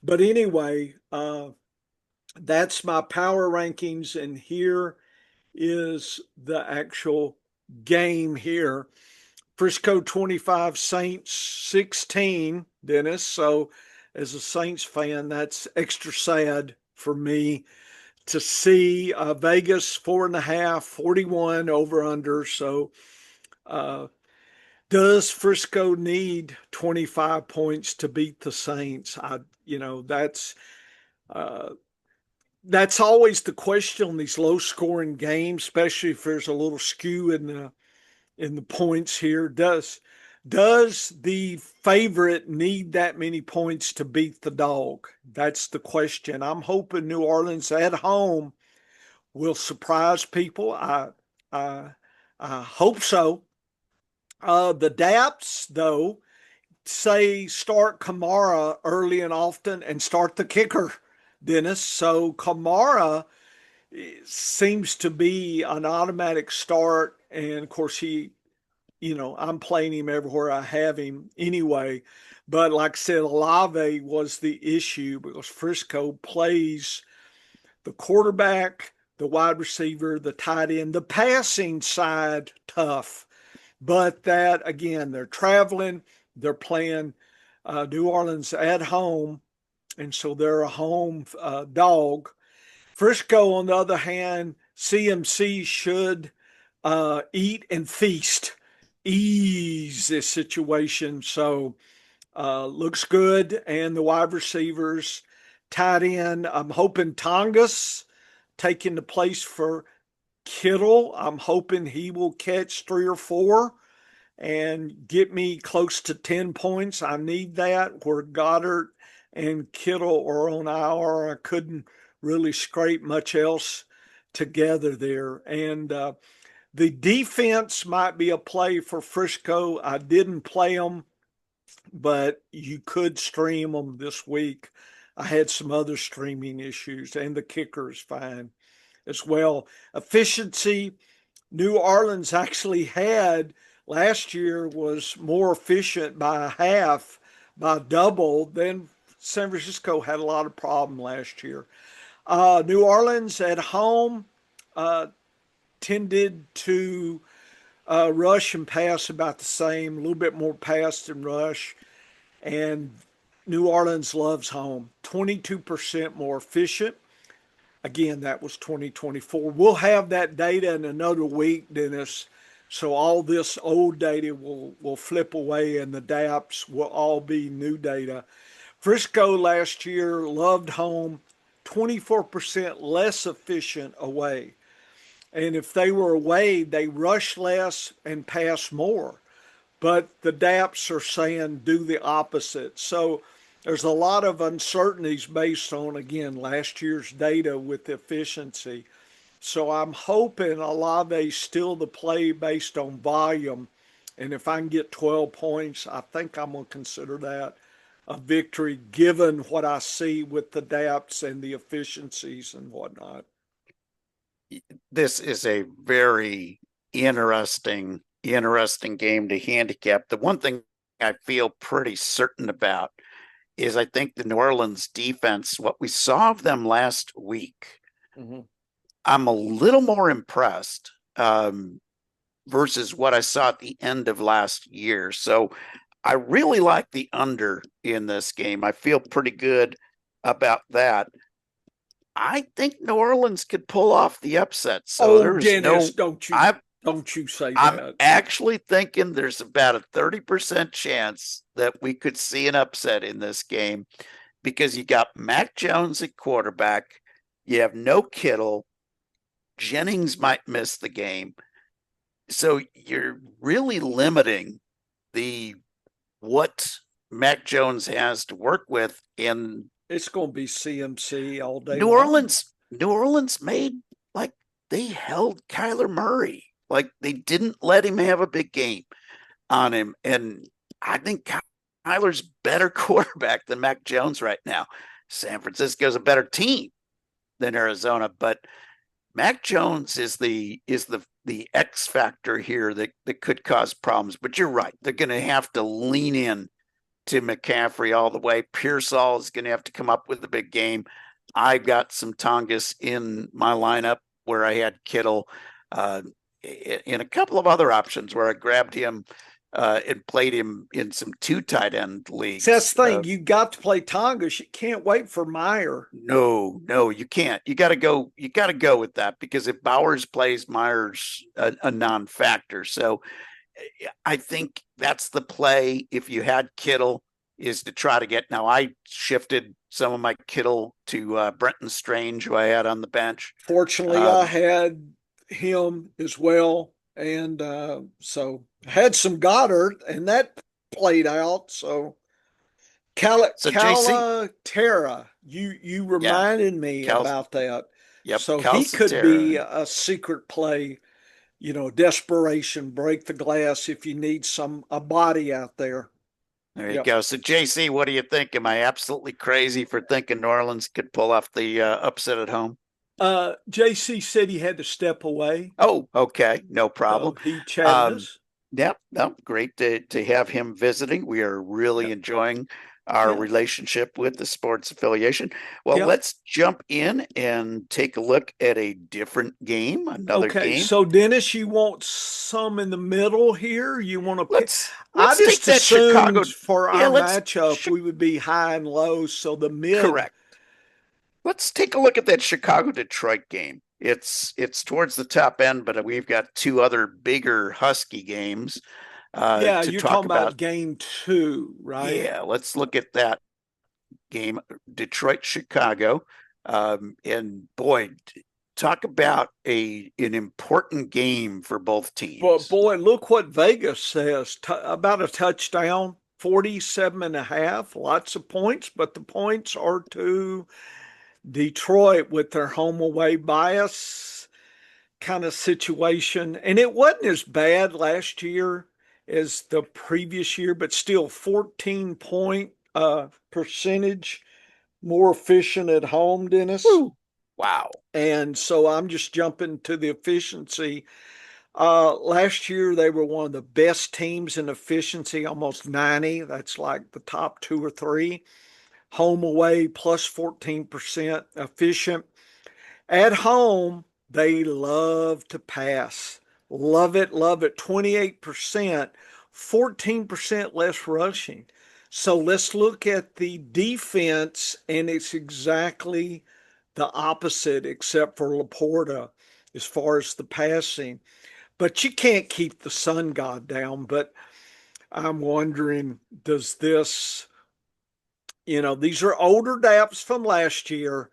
But anyway, that's my power rankings. And here is the actual game here. Frisco 25, Saints 16, Dennis. So, as a Saints fan, that's extra sad for me to see Vegas 4.5, 41 over under. So, uh, does Frisco need 25 points to beat the Saints? Uh, that's always the question on these low scoring games, especially if there's a little skew in the points here. Does the favorite need that many points to beat the dog? That's the question. I'm hoping New Orleans at home will surprise people. I, I hope so. The Daps, though, say start Kamara early and often and start the kicker, Dennis. So Kamara seems to be an automatic start. And of course, I'm playing him everywhere I have him anyway. But like I said, Olave was the issue because Frisco plays the quarterback, the wide receiver, the tight end, the passing side tough. But that, again, they're traveling, they're playing New Orleans at home, and so they're a home dog. Frisco, on the other hand, CMC should eat and feast, ease this situation. So looks good. And the wide receivers, tight end, I'm hoping Tongas taking the place for Kittle. I'm hoping he will catch 3 or 4 and get me close to 10 points. I need that where Goddard and Kittle are on IR. I couldn't really scrape much else together there. And the defense might be a play for Frisco. I didn't play them, but you could stream them this week. I had some other streaming issues, and the kicker is fine as well. Efficiency, New Orleans actually had last year was more efficient by half, by double. Then San Francisco had a lot of problem last year. New Orleans at home tended to rush and pass about the same, a little bit more pass than rush. And New Orleans loves home, 22% more efficient. Again, that was 2024. We'll have that data in another week, Dennis. So all this old data will flip away and the DAPs will all be new data. Frisco last year loved home, 24% less efficient away. And if they were away, they rush less and pass more. But the DAPs are saying do the opposite. So there's a lot of uncertainties based on, again, last year's data with efficiency. So I'm hoping Olave's still the play based on volume. And if I can get 12 points, I think I'm going to consider that a victory given what I see with the DAPs and the efficiencies and whatnot. This is a very interesting game to handicap. The one thing I feel pretty certain about is I think the New Orleans defense, what we saw of them last week, I'm a little more impressed versus what I saw at the end of last year. So I really like the under in this game. I feel pretty good about that. I think New Orleans could pull off the upset. So there's Dennis, no, don't you say I'm that. actually thinking there's about a 30% chance that we could see an upset in this game because you got Mac Jones at quarterback. You have no Kittle. Jennings might miss the game. So you're really limiting what Mac Jones has to work with. And it's going to be CMC all day. New Orleans made, like, they held Kyler Murray. Like, they didn't let him have a big game on him. And I think Kyler's better quarterback than Mac Jones right now. San Francisco's a better team than Arizona, but Mac Jones is the X factor here that could cause problems. But you're right. They're going to have to lean in to McCaffrey all the way. Pearsall is going to have to come up with a big game. I've got some Tongas in my lineup where I had Kittle in a couple of other options where I grabbed him and played him in some 2 tight end leagues. See, that's the thing. You got to play Tongas. You can't wait for Meyer. No, you can't. You got to go with that because if Bowers plays, Meyer's a non-factor. So I think that's the play. If you had Kittle, is to try to get. Now I shifted some of my Kittle to Brenton Strange, who I had on the bench. Fortunately, I had him as well, and so I had some Goddard, and that played out. So Calaterra, you reminded me about that. Yep, so he could be a secret play. Desperation, break the glass if you need a body out there. There you go. So, JC, what do you think? Am I absolutely crazy for thinking New Orleans could pull off the upset at home? JC said he had to step away. Oh, okay. No problem. So he chatted us. Yep. Great to have him visiting. We are really enjoying our Yeah. relationship with the sports affiliation. Well, Yeah. let's jump in and take a look at a different game, another Okay, game. so Dennis, you want some in the middle here? You want to pick? I Let's take just that Chicago. assumed for Yeah, our matchup we would be high and low, so the mid. correct. Let's take a look at that Chicago Detroit game. It's towards the top end, but we've got two other bigger Husky games Yeah, to you're talk talking about. about game two, right? Yeah, let's look at that game, Detroit Chicago. And boy, talk about an important game for both But teams. boy, look what Vegas says about a touchdown, 47.5, lots of points, but the points are to Detroit with their home away bias kind of situation. And it wasn't as bad last year as the previous year, but still 14 point percentage more efficient at home, Dennis. Woo. Wow. And so I'm just jumping to the efficiency. Last year, they were one of the best teams in efficiency, almost 90. That's like the top two or three. Home away plus 14% efficient. At home, they love to pass. Love it, love it. 28%, 14% less rushing. So let's look at the defense, and it's exactly the opposite, except for Laporta as far as the passing. But you can't keep the sun god down. But I'm wondering, does this, these are older daps from last year.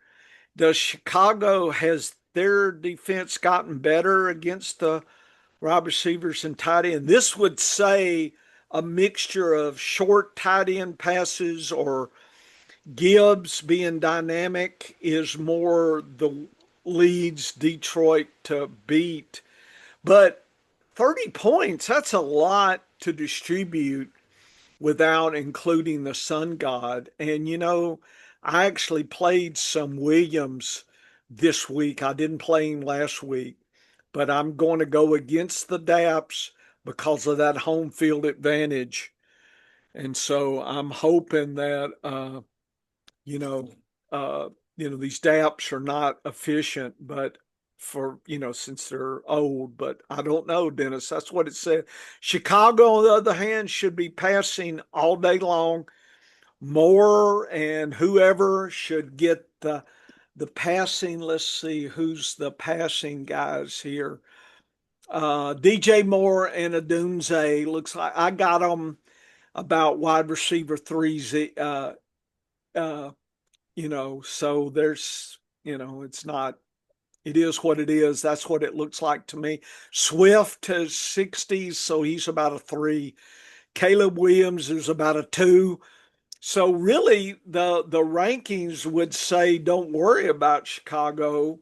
Does Chicago, has their defense gotten better against the wide receivers and tight end? This would say a mixture of short tight end passes or Gibbs being dynamic is more the leads Detroit to beat. But 30 points, that's a lot to distribute without including the sun god. And I actually played some Williams this week. I didn't play him last week, but I'm going to go against the Daps because of that home field advantage. And so I'm hoping that you know these Daps are not efficient, but for since they're old, but I don't know, Dennis. That's what it said. Chicago, on the other hand, should be passing all day long. Moore and whoever should get the passing. Let's see who's the passing guys here. DJ Moore and Adunze looks like I got them about wide receiver threes. Uh, so there's, it's not, it is what it is. That's what it looks like to me. Swift has 60s, so he's about a three. Caleb Williams is about a two. So really, the rankings would say don't worry about Chicago,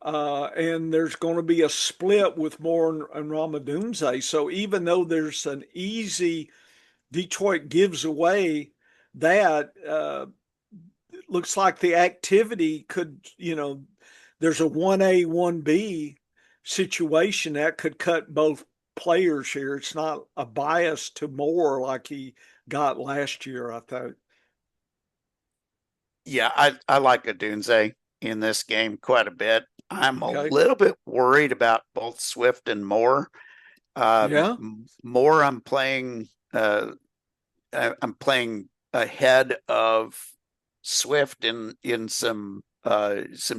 and there's going to be a split with Moore and Ramadunze. So even though there's an easy Detroit gives away that, looks like the activity could, there's a 1A, 1B situation that could cut both players here. It's not a bias to Moore like he got last year, I thought. Yeah, I like Adunze in this game quite a bit. I'm a Okay. little bit worried about both Swift and Moore. Yeah. Moore, I'm playing ahead of Swift in some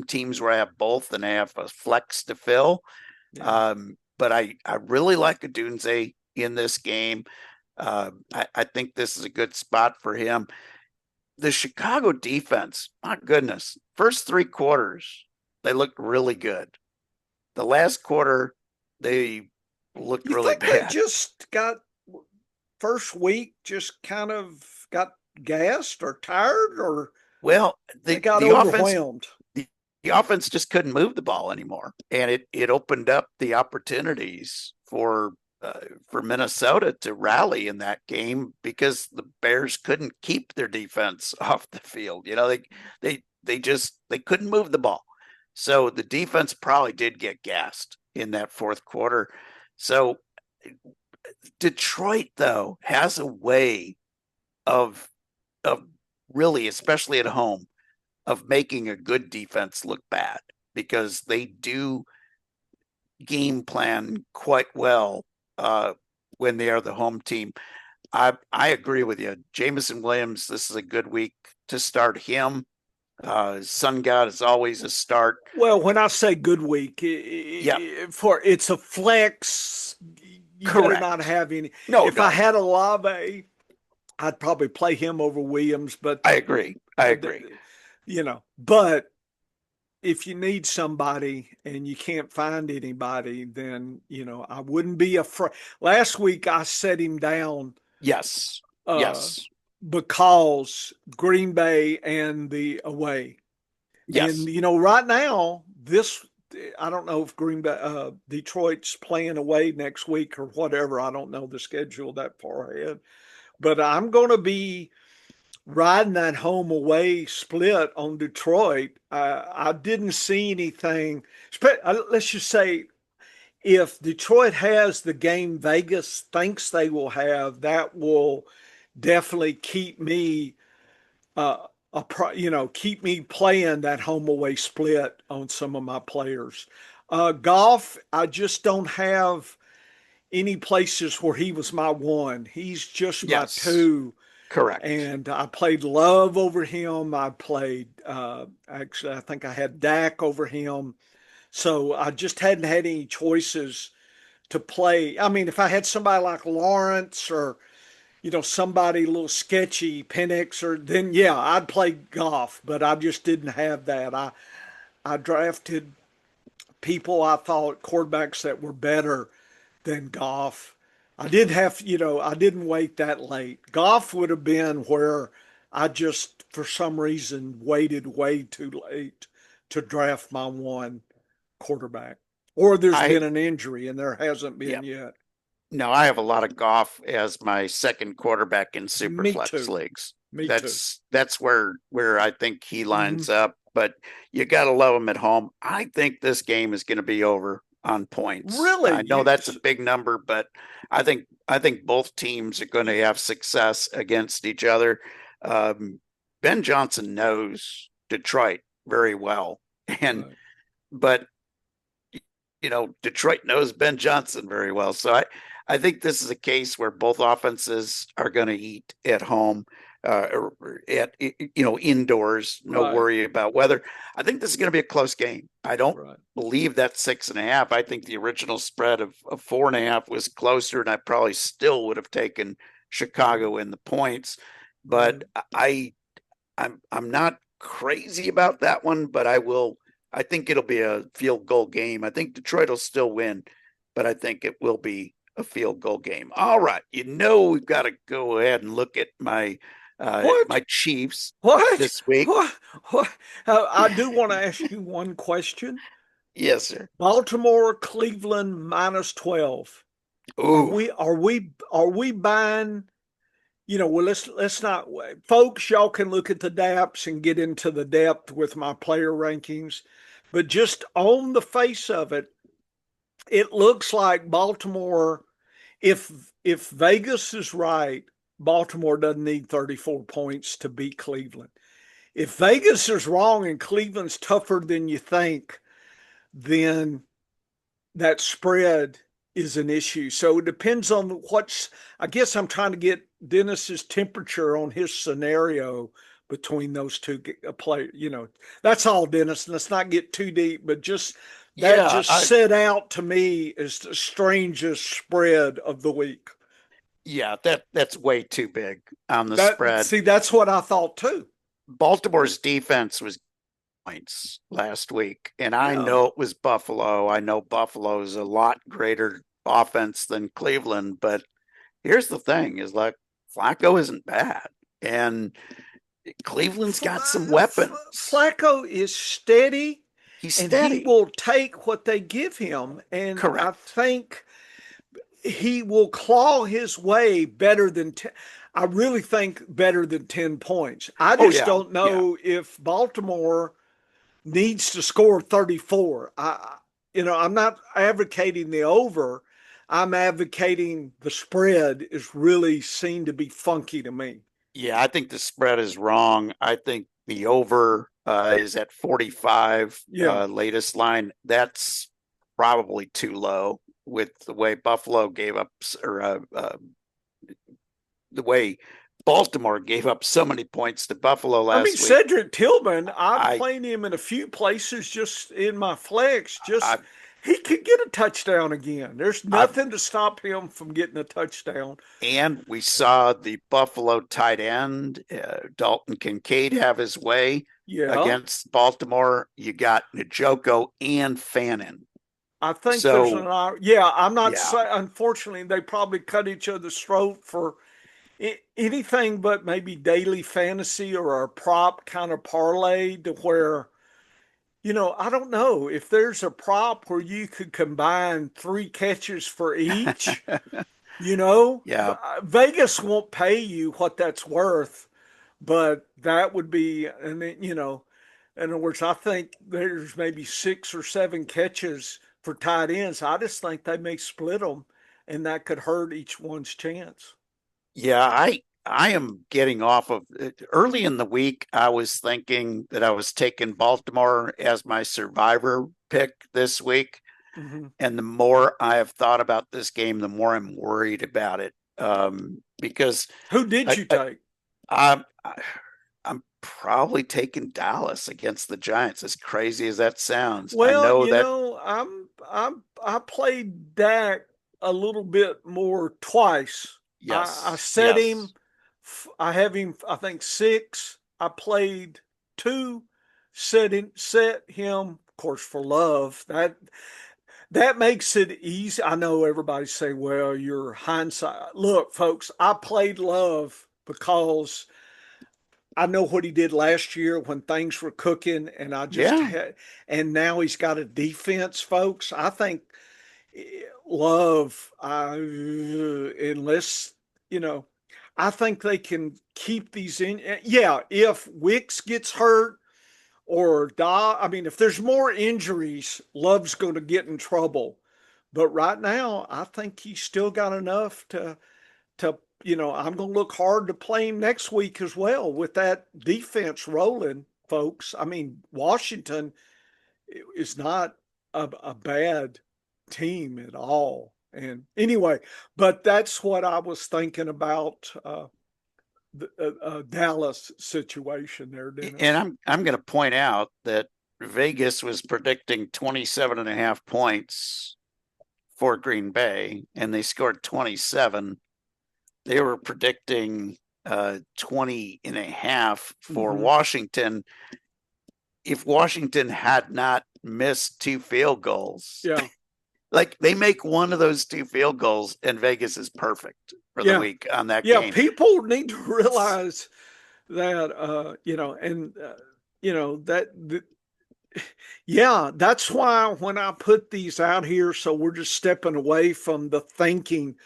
teams where I have both and I have a flex to fill. Yeah. But I really like Adunze in this game. I think this is a good spot for him. The Chicago defense, my goodness, first three quarters, they looked really good. The last quarter, they looked You really think they bad. just got first week just kind of got gassed or tired or Well, they got the offense overwhelmed? the offense just couldn't move the ball anymore, and it opened up the opportunities for Minnesota to rally in that game because the Bears couldn't keep their defense off the field. They couldn't move the ball, so the defense probably did get gassed in that fourth quarter. So Detroit though has a way of of really, especially at home, of making a good defense look bad, because they do game plan quite well when they are the home team. I agree with you. Jameson Williams, this is a good week to start him. Sun God is always a start. Well, when I say good week, Yeah, for it's a flex, you better not correct. have any. No, If I no, had a Olave, I'd probably play him over Williams, but I agree. I agree. but if you need somebody and you can't find anybody, then I wouldn't be afraid. Last week I set him down Yes. uh, Yes. because Green Bay and the away. And Yes. right now, I don't know if Green Bay, Detroit's playing away next week or whatever. I don't know the schedule that far ahead, but I'm going to be riding that home away split on Detroit. I didn't see anything. Let's just say if Detroit has the game Vegas thinks they will have, that will definitely keep me keep me playing that home away split on some of my players. Golf, I just don't have any places where he was my one. He's just my Yes. two. Correct. And I played Love over him. I played, actually, I think I had Dak over him. So I just hadn't had any choices to play. I mean, if I had somebody like Lawrence or somebody a little sketchy, Penix, or then yeah, I'd play Goff, but I just didn't have that. I drafted people I thought quarterbacks that were better than Goff. I did have, I didn't wait that late. Goff would have been where I just, for some reason, waited way too late to draft my one quarterback. Or there's I been an injury, and there hasn't Yeah. been yet. No, I have a lot of Goff as my second quarterback in Me Superflex too. leagues. Me too. That's where I think he Mm-hmm. lines up. But you got to love him at home. I think this game is going to be over on points. Really? I know that's a big number, but I think both teams are going to have success against each other. Um, Ben Johnson knows Detroit very well, and Right. but Detroit knows Ben Johnson very well. So I think this is a case where both offenses are going to eat at home, or at indoors. No Right. worry about weather. I think this is going to be a close game. I don't Right. believe that 6.5. I think the original spread of 4.5 was closer, and I probably still would have taken Chicago in the points. But Right. I'm not crazy about that one, but I will. I think it'll be a field goal game. I think Detroit will still win, but I think it will be a field goal game. All right, we've got to go ahead and look at my What? my Chiefs What? this week. What? What? I do want to ask you one question. Yes, sir. Baltimore, Cleveland minus 12. Are Ooh, we are we are we buying? Well, let's not, folks. Y'all can look at the DAPS and get into the depth with my player rankings, but just on the face of it, it looks like Baltimore. If if Vegas is right, Baltimore doesn't need 34 points to beat Cleveland. If Vegas is wrong and Cleveland's tougher than you think, then that spread is an issue. So it depends on I guess I'm trying to get Dennis's temperature on his scenario between those two players. That's all, Dennis. Let's not get too deep, but that yeah, just set out to me as the strangest spread of the week. that's way too big on the spread. That's what I thought too. Baltimore's defense was points last week, and I Yeah. know it was Buffalo. I know Buffalo is a lot greater offense than Cleveland, but here's the thing: is like Flacco isn't bad, and Cleveland's got some weapons. Flacco is steady, He's and he steady. will take what they give him. And I Correct. think he will claw his way better than 10. I really think better than 10 points. I Oh just yeah, don't yeah, know if Baltimore needs to score 34. I'm not advocating the over. I'm advocating the spread is really seen to be funky to me. Yeah, I think the spread is wrong. I think the over is at 45, Yeah. latest line. That's probably too low with the way Buffalo gave up, or the way Baltimore gave up so many points to Buffalo I mean, last week. Cedric Tillman, I'm I, playing him in a few places just in my flex. Just I, he could get a touchdown again. There's I, nothing to stop him from getting a touchdown. and we saw the Buffalo tight end, Dalton Kincaid, have his way Yeah. against Baltimore. You got Njoku and Fannin. I think there's So, an, yeah, I'm not yeah, saying, unfortunately, they probably cut each other's throat for anything but maybe daily fantasy or a prop kind of parlay to where, I don't know if there's a prop where you could combine three catches for each, yeah, Vegas won't pay you what that's worth, but that would be, and then, in other words, I think there's maybe 6 or 7 catches for tight ends. I just think they may split them, and that could hurt each one's chance. yeah. I am getting off of it. Early in the week. I was thinking that I was taking Baltimore as my survivor pick this week. Hmm. And the more I have thought about this game, the more I'm worried about it. Because Who did I, you I, take? I'm, I'm probably taking Dallas against the Giants, as crazy as that sounds. I Well, know that, I played Dak a little bit more twice. I yes, set him. yes. I have him. I think six. I played two. Set him. Of course, for love. That makes it easy. I know everybody say, "Well, you're hindsight." Look, folks, I played love because I know what he did last year when things were cooking, and I just Yeah. had, and now he's got a defense, folks. I think Love, unless, you know, I think they can keep these in. Yeah, if Wicks gets hurt or I mean, if there's more injuries, Love's going to get in trouble. But right now, I think he's still got enough to I'm going to look hard to play him next week as well with that defense rolling, folks. I mean, Washington is not a bad team at all. And anyway, but that's what I was thinking about the Dallas situation there, And Dennis. I'm going to point out that Vegas was predicting 27 and a half points for Green Bay, and they scored 27. They were predicting 20 and a half for Mm-hmm. Washington. If Washington had not missed two field goals, Yeah, like they make one of those two field goals, and Vegas is perfect for the yeah, week on that yeah. game. People need to realize that, and yeah, that's why when I put these out here, so we're just stepping away from the thinking.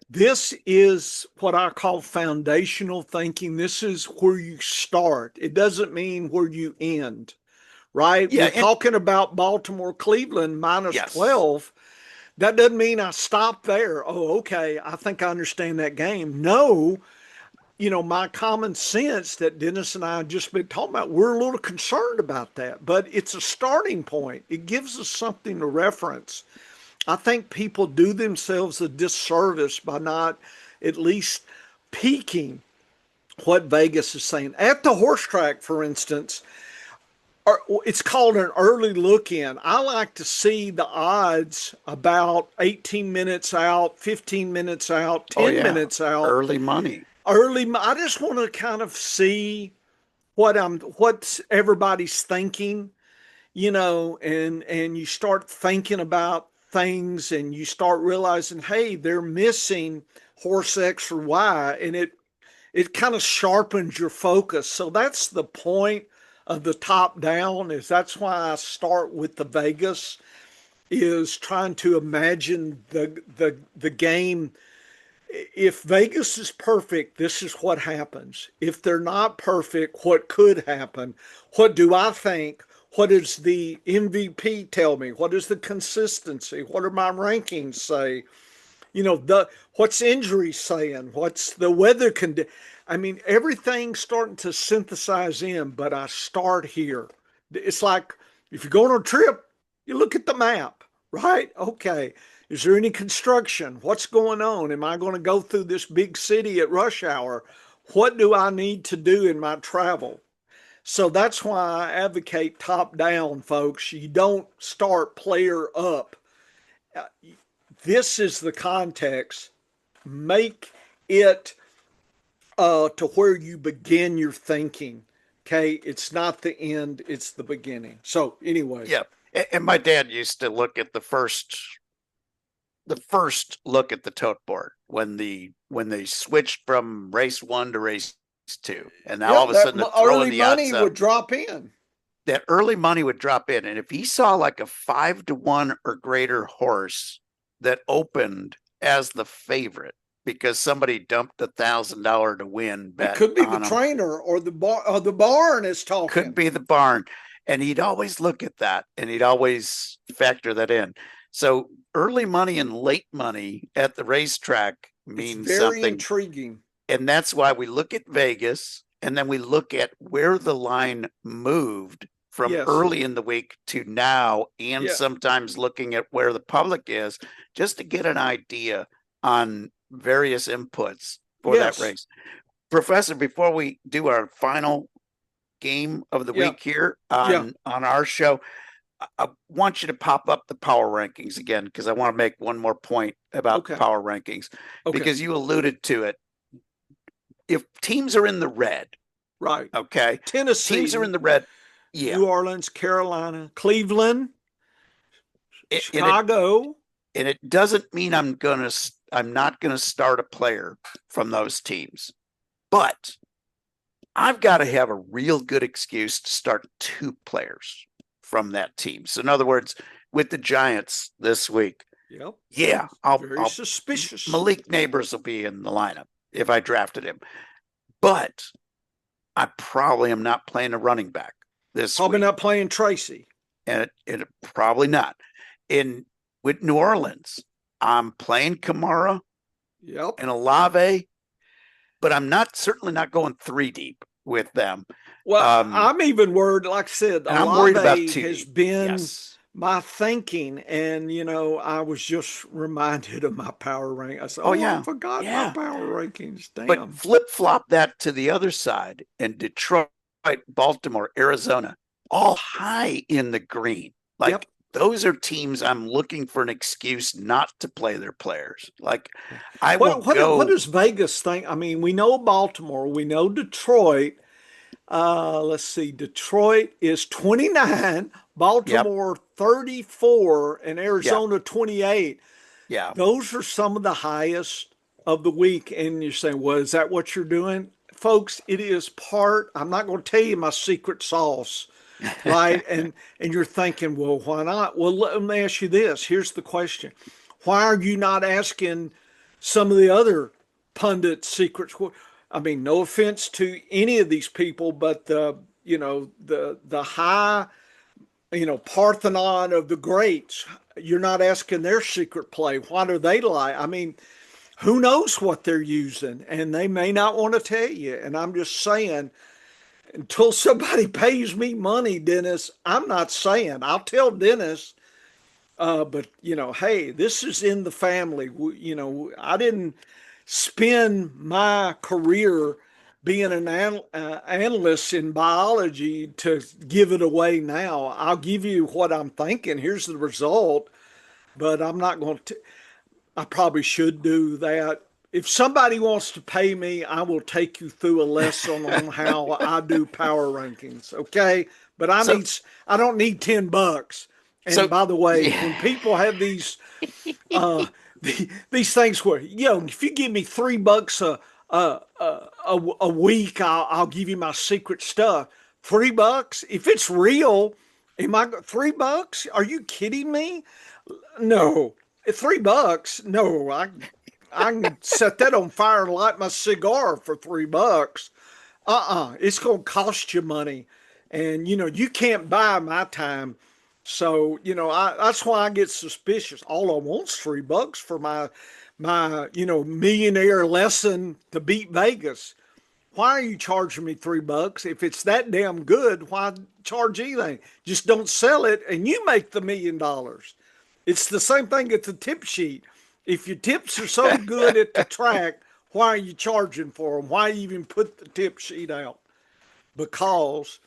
This is what I call foundational thinking. This is where you start. It doesn't mean where you end, right? Yeah, We're and talking about Baltimore, Cleveland minus yes, 12. That doesn't mean I stop there. Oh, okay. I think I understand that game. No, my common sense that Dennis and I have just been talking about, we're a little concerned about that, but it's a starting point. It gives us something to reference. I think people do themselves a disservice by not at least peeking what Vegas is saying. At the horse track, for instance, it's called an early look in. I like to see the odds about 18 minutes out, 15 minutes out, oh 10 yeah, minutes out. early money. I just want to kind of see what's everybody's thinking, and you start thinking about things and you start realizing, hey, they're missing horse X or Y, and it kind of sharpens your focus. So that's the point of the top down. Is that's why I start with the Vegas, is trying to imagine the game. If Vegas is perfect, this is what happens. If they're not perfect, what could happen? What do I think? What does the MVP tell me? What is the consistency? What do my rankings say? The what's injury saying? What's the weather condition? I mean, everything's starting to synthesize in, but I start here. It's like if you go on a trip, you look at the map, right? Okay. Is there any construction? What's going on? Am I going to go through this big city at rush hour? What do I need to do in my travel? So that's why I advocate top down, folks. You don't start player up. Uh, This is the context. Make it to where you begin your thinking. Okay, it's not the end; it's the beginning. So anyway, Yeah. And my dad used to look at the first look at the tote board when they switched from race 1 to race 2. And now yeah, all of a that sudden they're early throwing the money odds up. would drop in. That early money would drop in. And if he saw like a 5-1 or greater horse that opened as the favorite because somebody dumped $1,000 to win It bet could be the on him, trainer or the barn is talking. could be the barn. And he'd always look at that and he'd always factor that in. So early money and late money at the racetrack It's means very something. intriguing. And that's why we look at Vegas and then we look at where the line moved from Yes. early in the week to now, and Yeah. sometimes looking at where the public is just to get an idea on various inputs for Yes. that race. Professor, before we do our final game of the Yeah. week here Yeah. on our show, I want you to pop up the power rankings again because I want to make one more point about Okay. power rankings Okay. because you alluded to it. If teams are in the red, Right. okay, Tennessee, teams are in the red, yeah, New Orleans, Carolina, Cleveland, and Chicago. it doesn't mean I'm not gonna start a player from those teams, but I've got to have a real good excuse to start 2 players from that team. So in other words, with the Giants this week, Yep. yeah, Very suspicious. Malik Neighbors will be in the lineup if I drafted him, but I probably am not playing a running back this Probably week. not playing Tracy. And it probably not. With New Orleans, I'm playing Kamara Yep. and Olave, but I'm certainly not going 3 deep with them. Well, I'm even worried, like I said, and I'm worried about Olave 2 has deep. been Yes. my thinking. And, I was just reminded of my power rank. I said, Oh, yeah. I forgot Yeah. my power rankings. Damn. But flip flop that to the other side, and Detroit, Baltimore, Arizona, all high in the green. Like, Yep. those are teams I'm looking for an excuse not to play their players. Like, I will What go. does Vegas think? I mean, we know Baltimore, we know Detroit. Let's see, Detroit is 29, Baltimore 34, and Arizona 28. Yeah. Those are some of the highest of the week. And you're saying, well, is that what you're doing? Folks, it is part, I'm not going to tell you my secret sauce, right? and you're thinking, well, why not? Well, let me ask you this. Here's the question. Why are you not asking some of the other pundit secrets? I mean, no offense to any of these people, but the high, Parthenon of the greats, you're not asking their secret play. Why do they lie? I mean, who knows what they're using, and they may not want to tell you. And I'm just saying, until somebody pays me money, Dennis, I'm not saying. I'll tell Dennis, but hey, this is in the family. I didn't spend my career being an analyst in biology to give it away now. I'll give you what I'm thinking. Here's the result, but I'm not going to. I probably should do that. If somebody wants to pay me, I will take you through a lesson on how I do power rankings. Okay, but I don't need $10. And by the way, when people have these these things where if you give me $3 a week, I'll give you my secret stuff. $3 if it's real. Am I $3? Are you kidding me? No, $3. No, I can set that on fire and light my cigar for $3. It's gonna cost you money, and you can't buy my time. So that's why I get suspicious. All I want's $3 for my millionaire lesson to beat Vegas. why are you charging me $3? If it's that damn good, why charge anything? Just don't sell it and you make the $1,000,000. It's the same thing at the tip sheet. If your tips are so good at the track, why are you charging for them? Why even put the tip sheet out? Because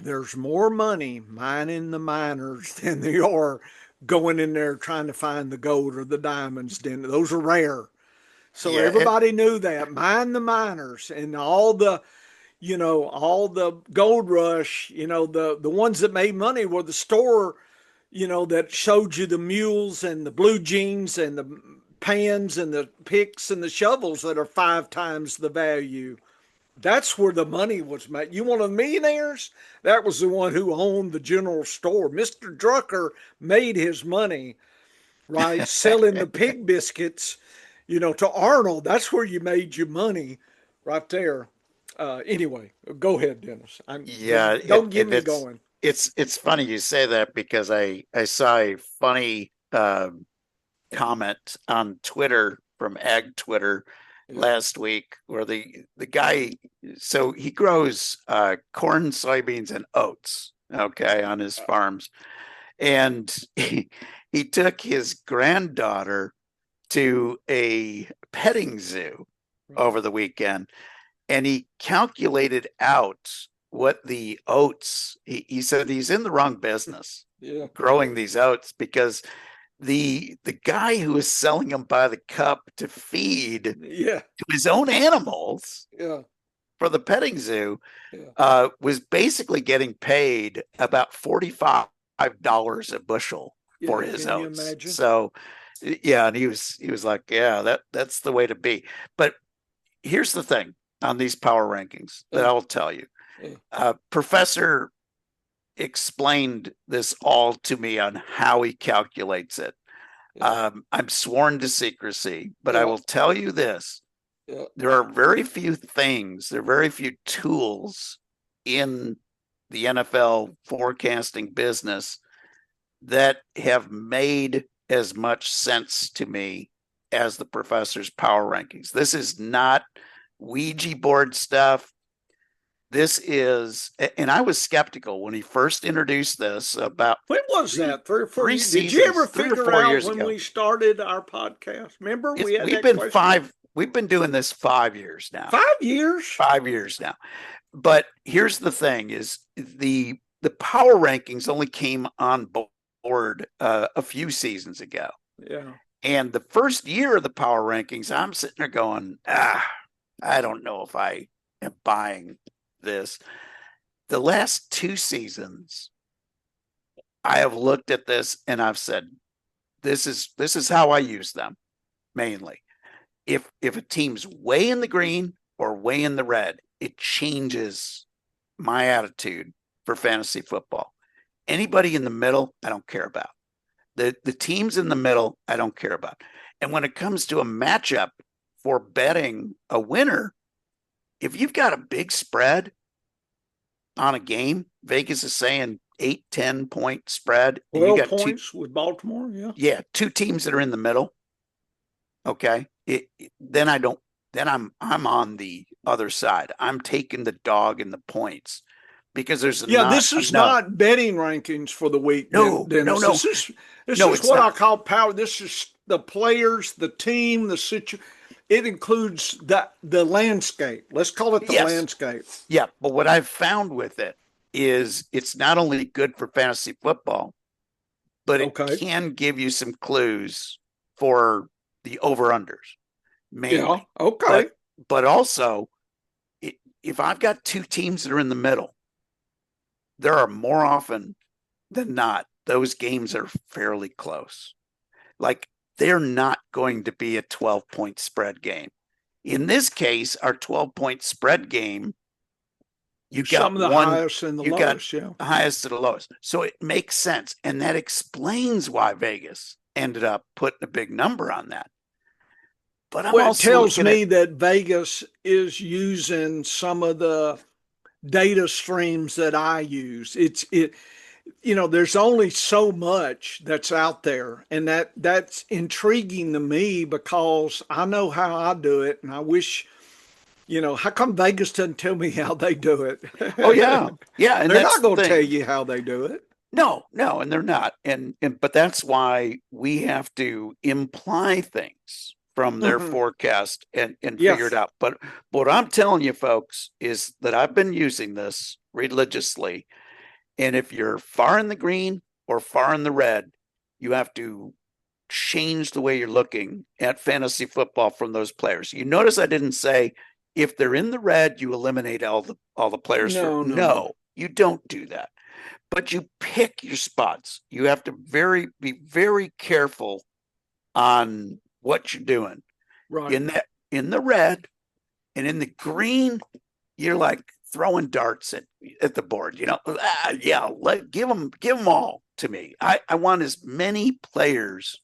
there's more money mining the miners than there are going in there trying to find the gold or the diamonds. Then those are rare. So Yeah, it, everybody knew that. Mine the miners and all the, all the gold rush, the ones that made money were the store, that showed you the mules and the blue jeans and the pans and the picks and the shovels that are 5 times the value. That's where the money was made. You want the millionaires? That was the one who owned the general store. Mr. Drucker made his money, right? Selling the pig biscuits, to Arnold. That's where you made your money right there. Anyway, go ahead, Dennis. yeah, Don't get me going. It's funny you say that because I saw a funny comment on Twitter from Ag Twitter last week where the guy, so he grows corn, soybeans, and oats, okay, on his farms, and he took his granddaughter to a petting zoo over the weekend, and he calculated out what the oats. He said he's in the wrong business, growing these oats, because the guy who was selling them by the cup to feed to his own animals for the petting zoo was basically getting paid about $45 a bushel for his oats. So yeah, and he was like, yeah, that's the way to be. But here's the thing on these power rankings that I'll tell you. Professor explained this all to me on how he calculates it. I'm sworn to secrecy, but I will tell you this. There are very few things, there are very few tools in the NFL forecasting business that have made as much sense to me as the professor's power rankings. This is not Ouija board stuff. This is, and I was skeptical when he first introduced this about. When was that? 3 or 4 years? Did you ever figure out when we started our podcast? Remember, we've been doing this 5 years now. 5 years? 5 years now. But here's the thing: is the power rankings only came on board a few seasons ago. Yeah. And the first year of the power rankings, I'm sitting there going, I don't know if I am buying this. The last 2 seasons, I have looked at this and I've said, this is how I use them mainly. If a team's way in the green or way in the red, it changes my attitude for fantasy football. Anybody in the middle, I don't care about. The teams in the middle, I don't care about. And when it comes to a matchup for betting a winner, if you've got a big spread on a game, Vegas is saying 8-10 point spread. 12 points with Baltimore, Yeah, 2 teams that are in the middle. Okay. Then I'm on the other side. I'm taking the dog in the points because there's this is not betting rankings for the week. No. This is what I call power. This is the players, the team, the situation. It includes the landscape. Let's call it the landscape. Yeah, but what I've found with it is it's not only good for fantasy football, but it can give you some clues for the over-unders. Mainly. Yeah, okay. But also, if I've got 2 teams that are in the middle, there are more often than not, those games are fairly close. Like, they're not going to be a 12-point spread game. In this case, our 12-point spread game, you got some of the highest and the lowest, highest to the lowest. So it makes sense. And that explains why Vegas ended up putting a big number on that. But it tells me that Vegas is using some of the data streams that I use. There's only so much that's out there, and that's intriguing to me because I know how I do it, and I wish how come Vegas doesn't tell me how they do it? Oh yeah. Yeah. And They're that's not the going to tell thing. you how they do it. No, no, and they're not. And but that's why we have to imply things from their Mhm. forecast and figure it Yes. out. But what I'm telling you folks is that I've been using this religiously. And if you're far in the green or far in the red, you have to change the way you're looking at fantasy football from those players. You notice I didn't say if they're in the red, you eliminate all the players for No, no, no. no, you don't do that. But you pick your spots. You have to be very careful on what you're doing. Right. In the red and in the green, you're like throwing darts at the board. Yeah, give them all to me. I want as many players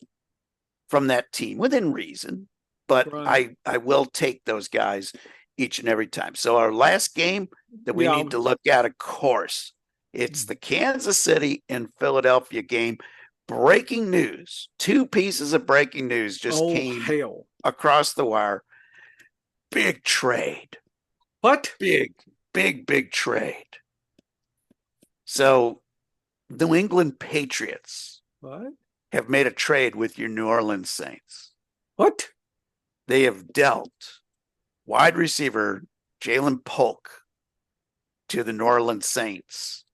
from that team within reason, but Right. I will take those guys each and every time. So our last game that we Yeah. need to look at, of course, it's the Kansas City and Philadelphia game. Breaking news. Two pieces of breaking news just Oh, came hell. across the wire. Big trade. What? Big trade. So New England Patriots What? have made a trade with your New Orleans Saints. What? They have dealt wide receiver Jalen Polk to the New Orleans Saints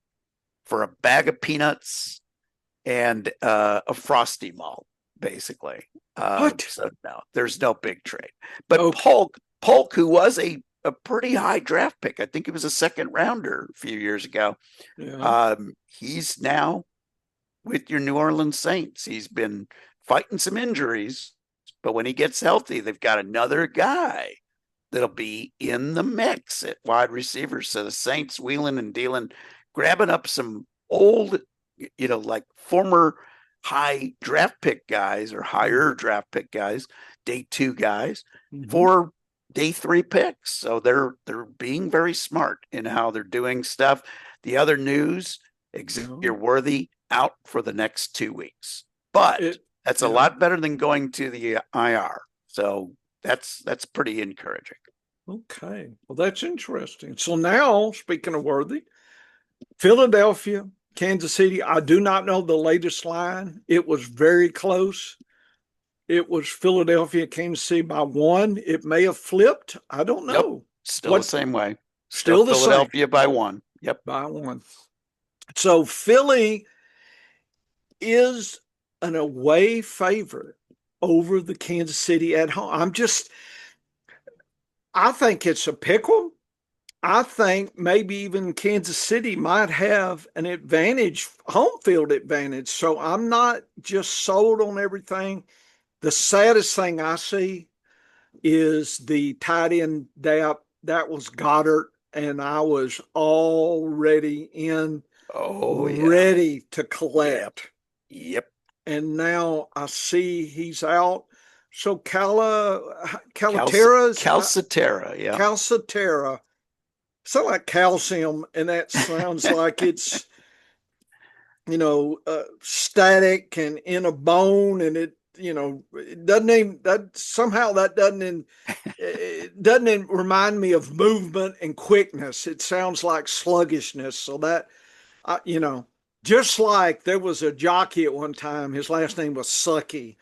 for a bag of peanuts and a frosty malt, basically. What? So no, there's no big trade. But Okay. Polk, who was a pretty high draft pick, I think he was a second rounder a few years ago. Yeah. He's now with your New Orleans Saints. He's been fighting some injuries, but when he gets healthy, they've got another guy that'll be in the mix at wide receiver. So the Saints wheeling and dealing, grabbing up some old, like former high draft pick guys or higher draft pick guys, day 2 guys Mhm. for day 3 picks. So they're being very smart in how they're doing stuff. The other news, Yeah. Xavier Worthy out for the next 2 weeks. But It, that's a yeah. lot better than going to the IR. So that's pretty encouraging. Okay. Well, that's interesting. So now, speaking of Worthy, Philadelphia, Kansas City, I do not know the latest line. It was very close. It was Philadelphia, Kansas City by 1. It may have flipped. I don't Yep. know. Still the What? same way. Still Still the same Philadelphia by 1. Yep. by 1. So Philly is an away favorite over the Kansas City at home. I think it's a pickle. I think maybe even Kansas City might have an advantage, home field advantage. So I'm not just sold on everything. The saddest thing I see is the tight end depth. That was Goddard, and I was already Oh yeah. ready to Yep. collect. Yep. And now I see he's out. So Calc- Calaterra's Calcaterra. Yeah. Calcaterra sound like calcium, and that sounds like it's static and in a bone, and it doesn't even that somehow that doesn't remind me of movement and quickness. It sounds like sluggishness. So that uh, you know, just like there was a jockey at one time, his last name was Sucky.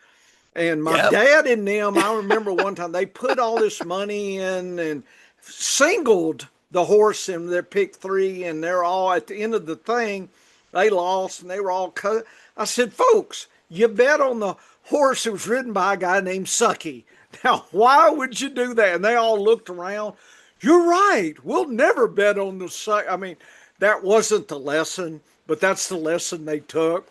And my Yep. dad and them, I remember one time they put all this money in and singled the horse in their pick 3, and they're all at the end of the thing, they lost and they were all cut. I said, folks, you bet on the horse that was ridden by a guy named Sucky. Now, why would you do that? And they all looked around. You're right. We'll never bet on the Sucky. I mean, that wasn't the lesson, but that's the lesson they took.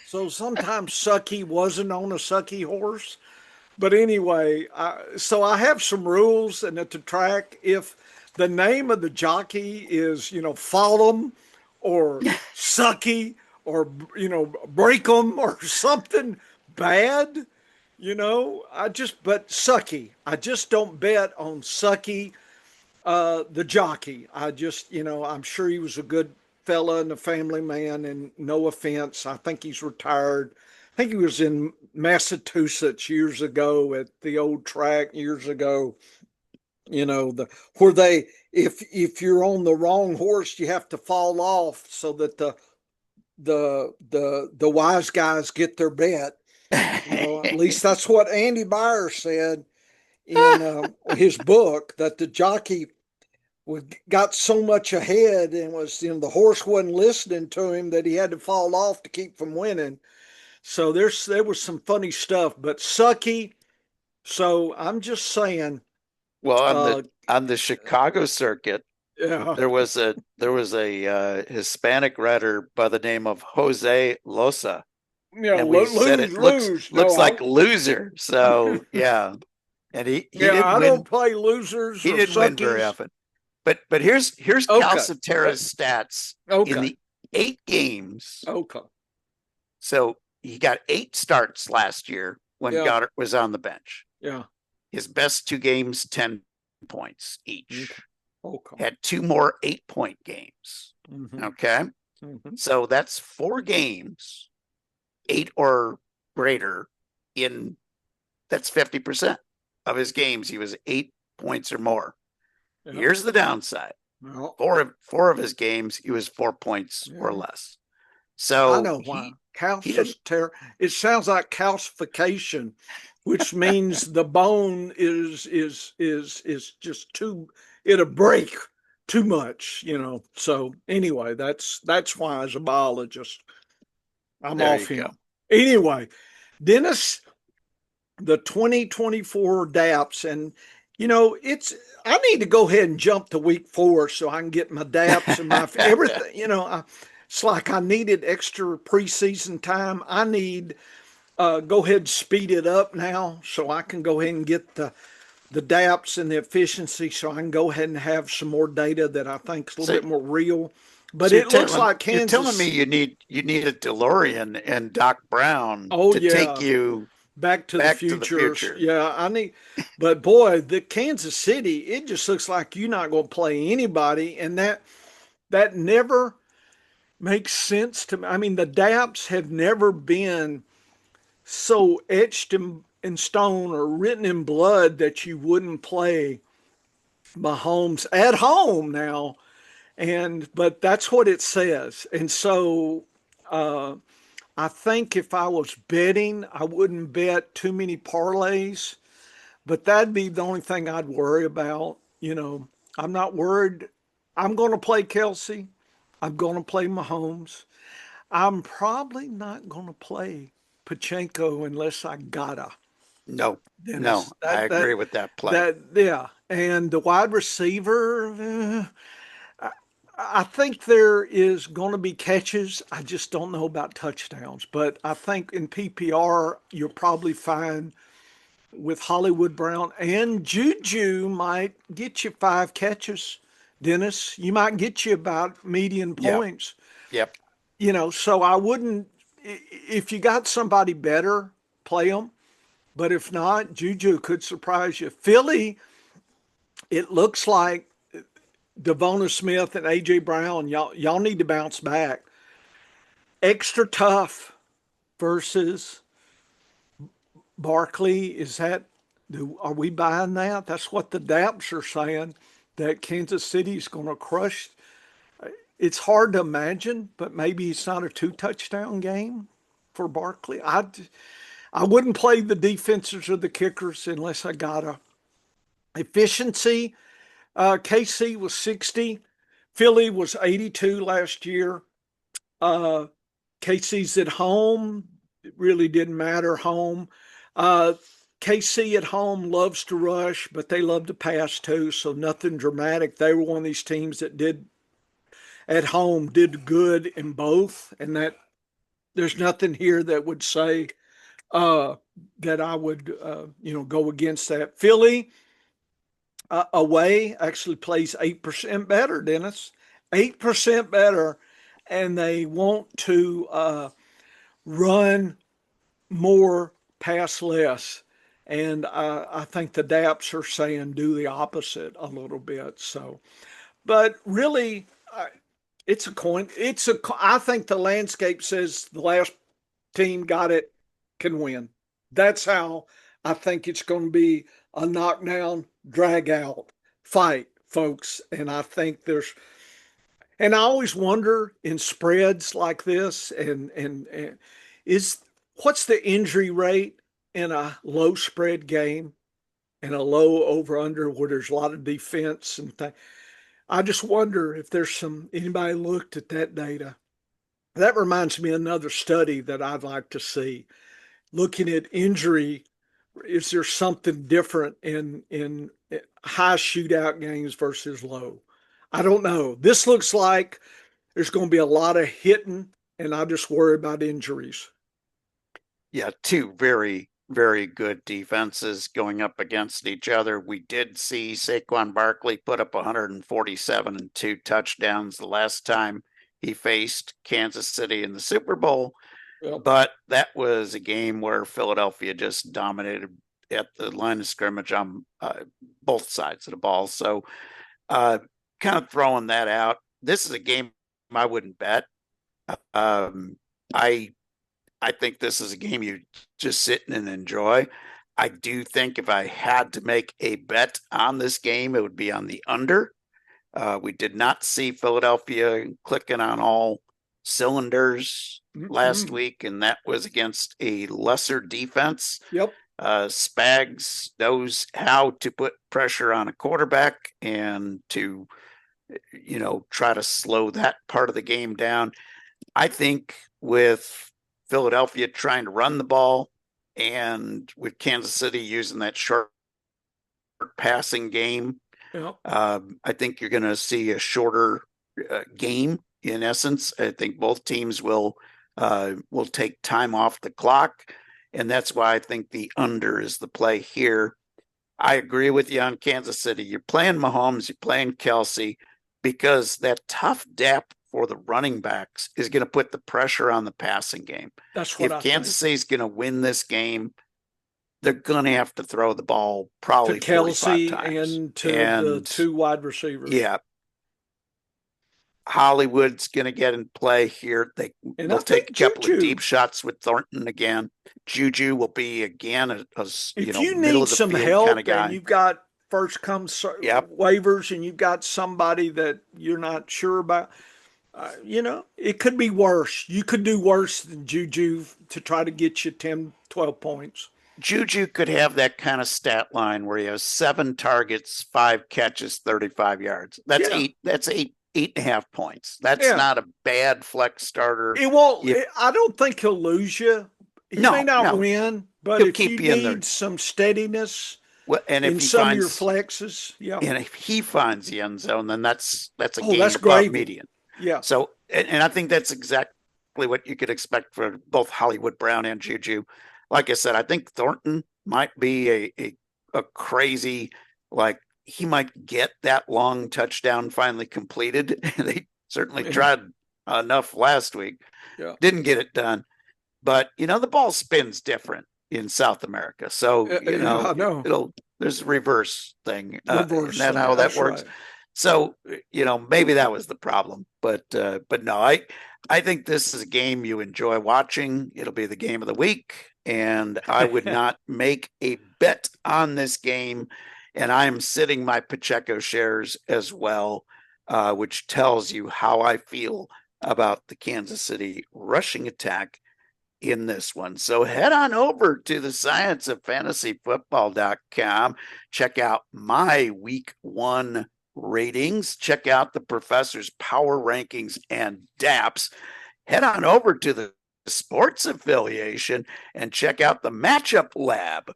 So sometimes Sucky wasn't on a Sucky horse. But anyway, so I have some rules, and at the track, if the name of the jockey is, Fall'em or Sucky or, Breakum or something bad, but Sucky. I just don't bet on Sucky, the jockey. I'm sure he was a good fella and a family man, and no offense, I think he's retired. I think he was in Massachusetts years ago at the old track years ago. You know, where they, if you're on the wrong horse, you have to fall off so that the wise guys get their bet. You know, at least that's what Andy Beyer said in his book, that the jockey got so much ahead and was, the horse wasn't listening to him, that he had to fall off to keep from winning. So there was some funny stuff, but sucky. So I'm just saying, Well, uh, on the Chicago circuit, yeah, there was a Hispanic writer by the name of Jose Losa, yeah, and we said lose, it looks lose. looks No, like loser. So yeah, and he yeah, didn't I don't win. play losers He or didn't win very suckies. often. But here's Okay, Calcaterra's stats in okay, the 8 games. okay. So he got 8 starts last year when Yeah, Goddard was on the bench. yeah. His best 2 games, 10 points Okay, each. okay. Had 2 more 8-point games. Mm-hmm, Okay. mm-hmm. So that's 4 games, 8 or greater in that's 50% of his games. He was 8 points or more. Yeah. Here's the downside. Well, Four of his games, he was 4 points or yeah. less. I So know why. he didn't. It sounds like calcification, which means the bone is just too, it'll break too much, you know. So anyway, that's why, as a biologist, I'm There off you go. him. Anyway, Dennis, the 2024 DAPS, and I need to go ahead and jump to week 4 so I can get my DAPS and my everything. It's like I needed extra preseason time. I need go ahead and speed it up now so I can go ahead and get the DAPS and the efficiency, so I can go ahead and have some more data that I think is a little So bit more real. But so it looks like you're telling me Kansas. you need a DeLorean and Doc Brown Oh to take yeah, you Back to the back to the Futures. future. Yeah, I need, but boy, the Kansas City, it just looks like you're not going to play anybody, and that never makes sense to me. I mean, the DAPs have never been so etched in stone or written in blood that you wouldn't play Mahomes at home now, but that's what it says, and so. I think if I was betting, I wouldn't bet too many parlays. But that'd be the only thing I'd worry about. I'm not worried. I'm going to play Kelsey. I'm going to play Mahomes. I'm probably not going to play Pachenko unless I gotta, No, no, Dennis. I agree with that play. Yeah. And the wide receiver, I think there is going to be catches. I just don't know about touchdowns. But I think in PPR, you'll probably find with Hollywood Brown and Juju might get you 5 catches. Dennis, you might get you about median Yep, points. yep. So I wouldn't, if you got somebody better, play them. But if not, Juju could surprise you. Philly, it looks like Devonta Smith and AJ Brown, y'all need to bounce back. Extra tough versus Barkley. Are we buying that? That's what the DAPs are saying, that Kansas City's going to crush. It's hard to imagine, but maybe it's not a 2 touchdown game for Barkley. I wouldn't play the defenses or the kickers unless I got a efficiency. KC was 60. Philly was 82 last year. Uh, KC's at home. It really didn't matter home. Uh, KC at home loves to rush, but they love to pass too, so nothing dramatic. They were one of these teams that did at home did good in both, and that there's nothing here that would say uh, that I would go against that. Philly away actually plays 8% better, Dennis. 8% better, and they want to run more, pass less. And I think the DAPs are saying do the opposite a little bit. So, but really, it's a coin. I think the landscape says the last team got it can win. That's how I think it's going to be, a knockdown, drag out. fight, folks. And I think and I always wonder in spreads like this, and is what's the injury rate in a low spread game and a low over under where there's a lot of defense and things. I just wonder if anybody looked at that data. That reminds me of another study that I'd like to see. Looking at injury, is there something different in high shootout games versus low? I don't know. This looks like there's going to be a lot of hitting, and I just worry about injuries. Yeah, two very, very good defenses going up against each other. We did see Saquon Barkley put up 147 and 2 touchdowns the last time he faced Kansas City in the Super Bowl. Yep. But that was a game where Philadelphia just dominated at the line of scrimmage on both sides of the ball. So kind of throwing that out. This is a game I wouldn't bet. I think this is a game you just sit and enjoy. I do think if I had to make a bet on this game, it would be on the under. We did not see Philadelphia clicking on all cylinders last week, and that was against a lesser defense. Yep. Spags knows how to put pressure on a quarterback and to, try to slow that part of the game down. I think with Philadelphia trying to run the ball and with Kansas City using that short passing game, Yep. I think you're going to see a shorter game. In essence, I think both teams will take time off the clock, and that's why I think the under is the play here. I agree with you on Kansas City. You're playing Mahomes, you're playing Kelsey, because that tough depth for the running backs is going to put the pressure on the passing game. That's what if Kansas City's going to win this game, they're going to have to throw the ball probably to Kelsey 45 times. and to the two wide receivers. Yeah. Hollywood's going to get in play here. They'll take a couple of deep shots with Thornton again. Juju will be again if you need some help kind of guy. And you've got first come waivers and you've got somebody that you're not sure about, it could be worse. You could do worse than Juju to try to get you 10, 12 points. Juju could have that kind of stat line where he has 7 targets, 5 catches, 35 yards. That's eight. That's 8.5 points. That's not a bad flex starter. It won't. I don't think he'll lose you. He may not win, but if you need some steadiness and in some of your flexes, and if he finds the end zone, then that's a game above median. Yeah. So, and I think that's exactly what you could expect for both Hollywood Brown and Juju. Like I said, I think Thornton might be a crazy, he might get that long touchdown finally completed. They certainly tried enough last week. Yeah. Didn't get it done. But, the ball spins different in South America. So, there's a reverse thing. Isn't that how that works? Right. So, maybe that was the problem. But no, I think this is a game you enjoy watching. It'll be the game of the week. And I would not make a bet on this game. And I am sitting my Pacheco shares as well, which tells you how I feel about the Kansas City rushing attack in this one. So head on over to the scienceoffantasyfootball.com. Check out my week 1 ratings. Check out the professor's power rankings and DAPs. Head on over to the sports affiliation and check out the matchup lab.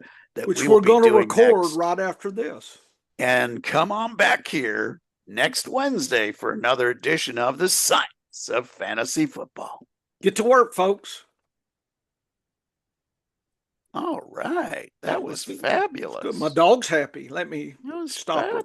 Which we're going to record right after this. And come on back here next Wednesday for another edition of the Science of Fantasy Football. Get to work, folks. All right. That was fabulous. Good. My dog's happy. Let me stop it.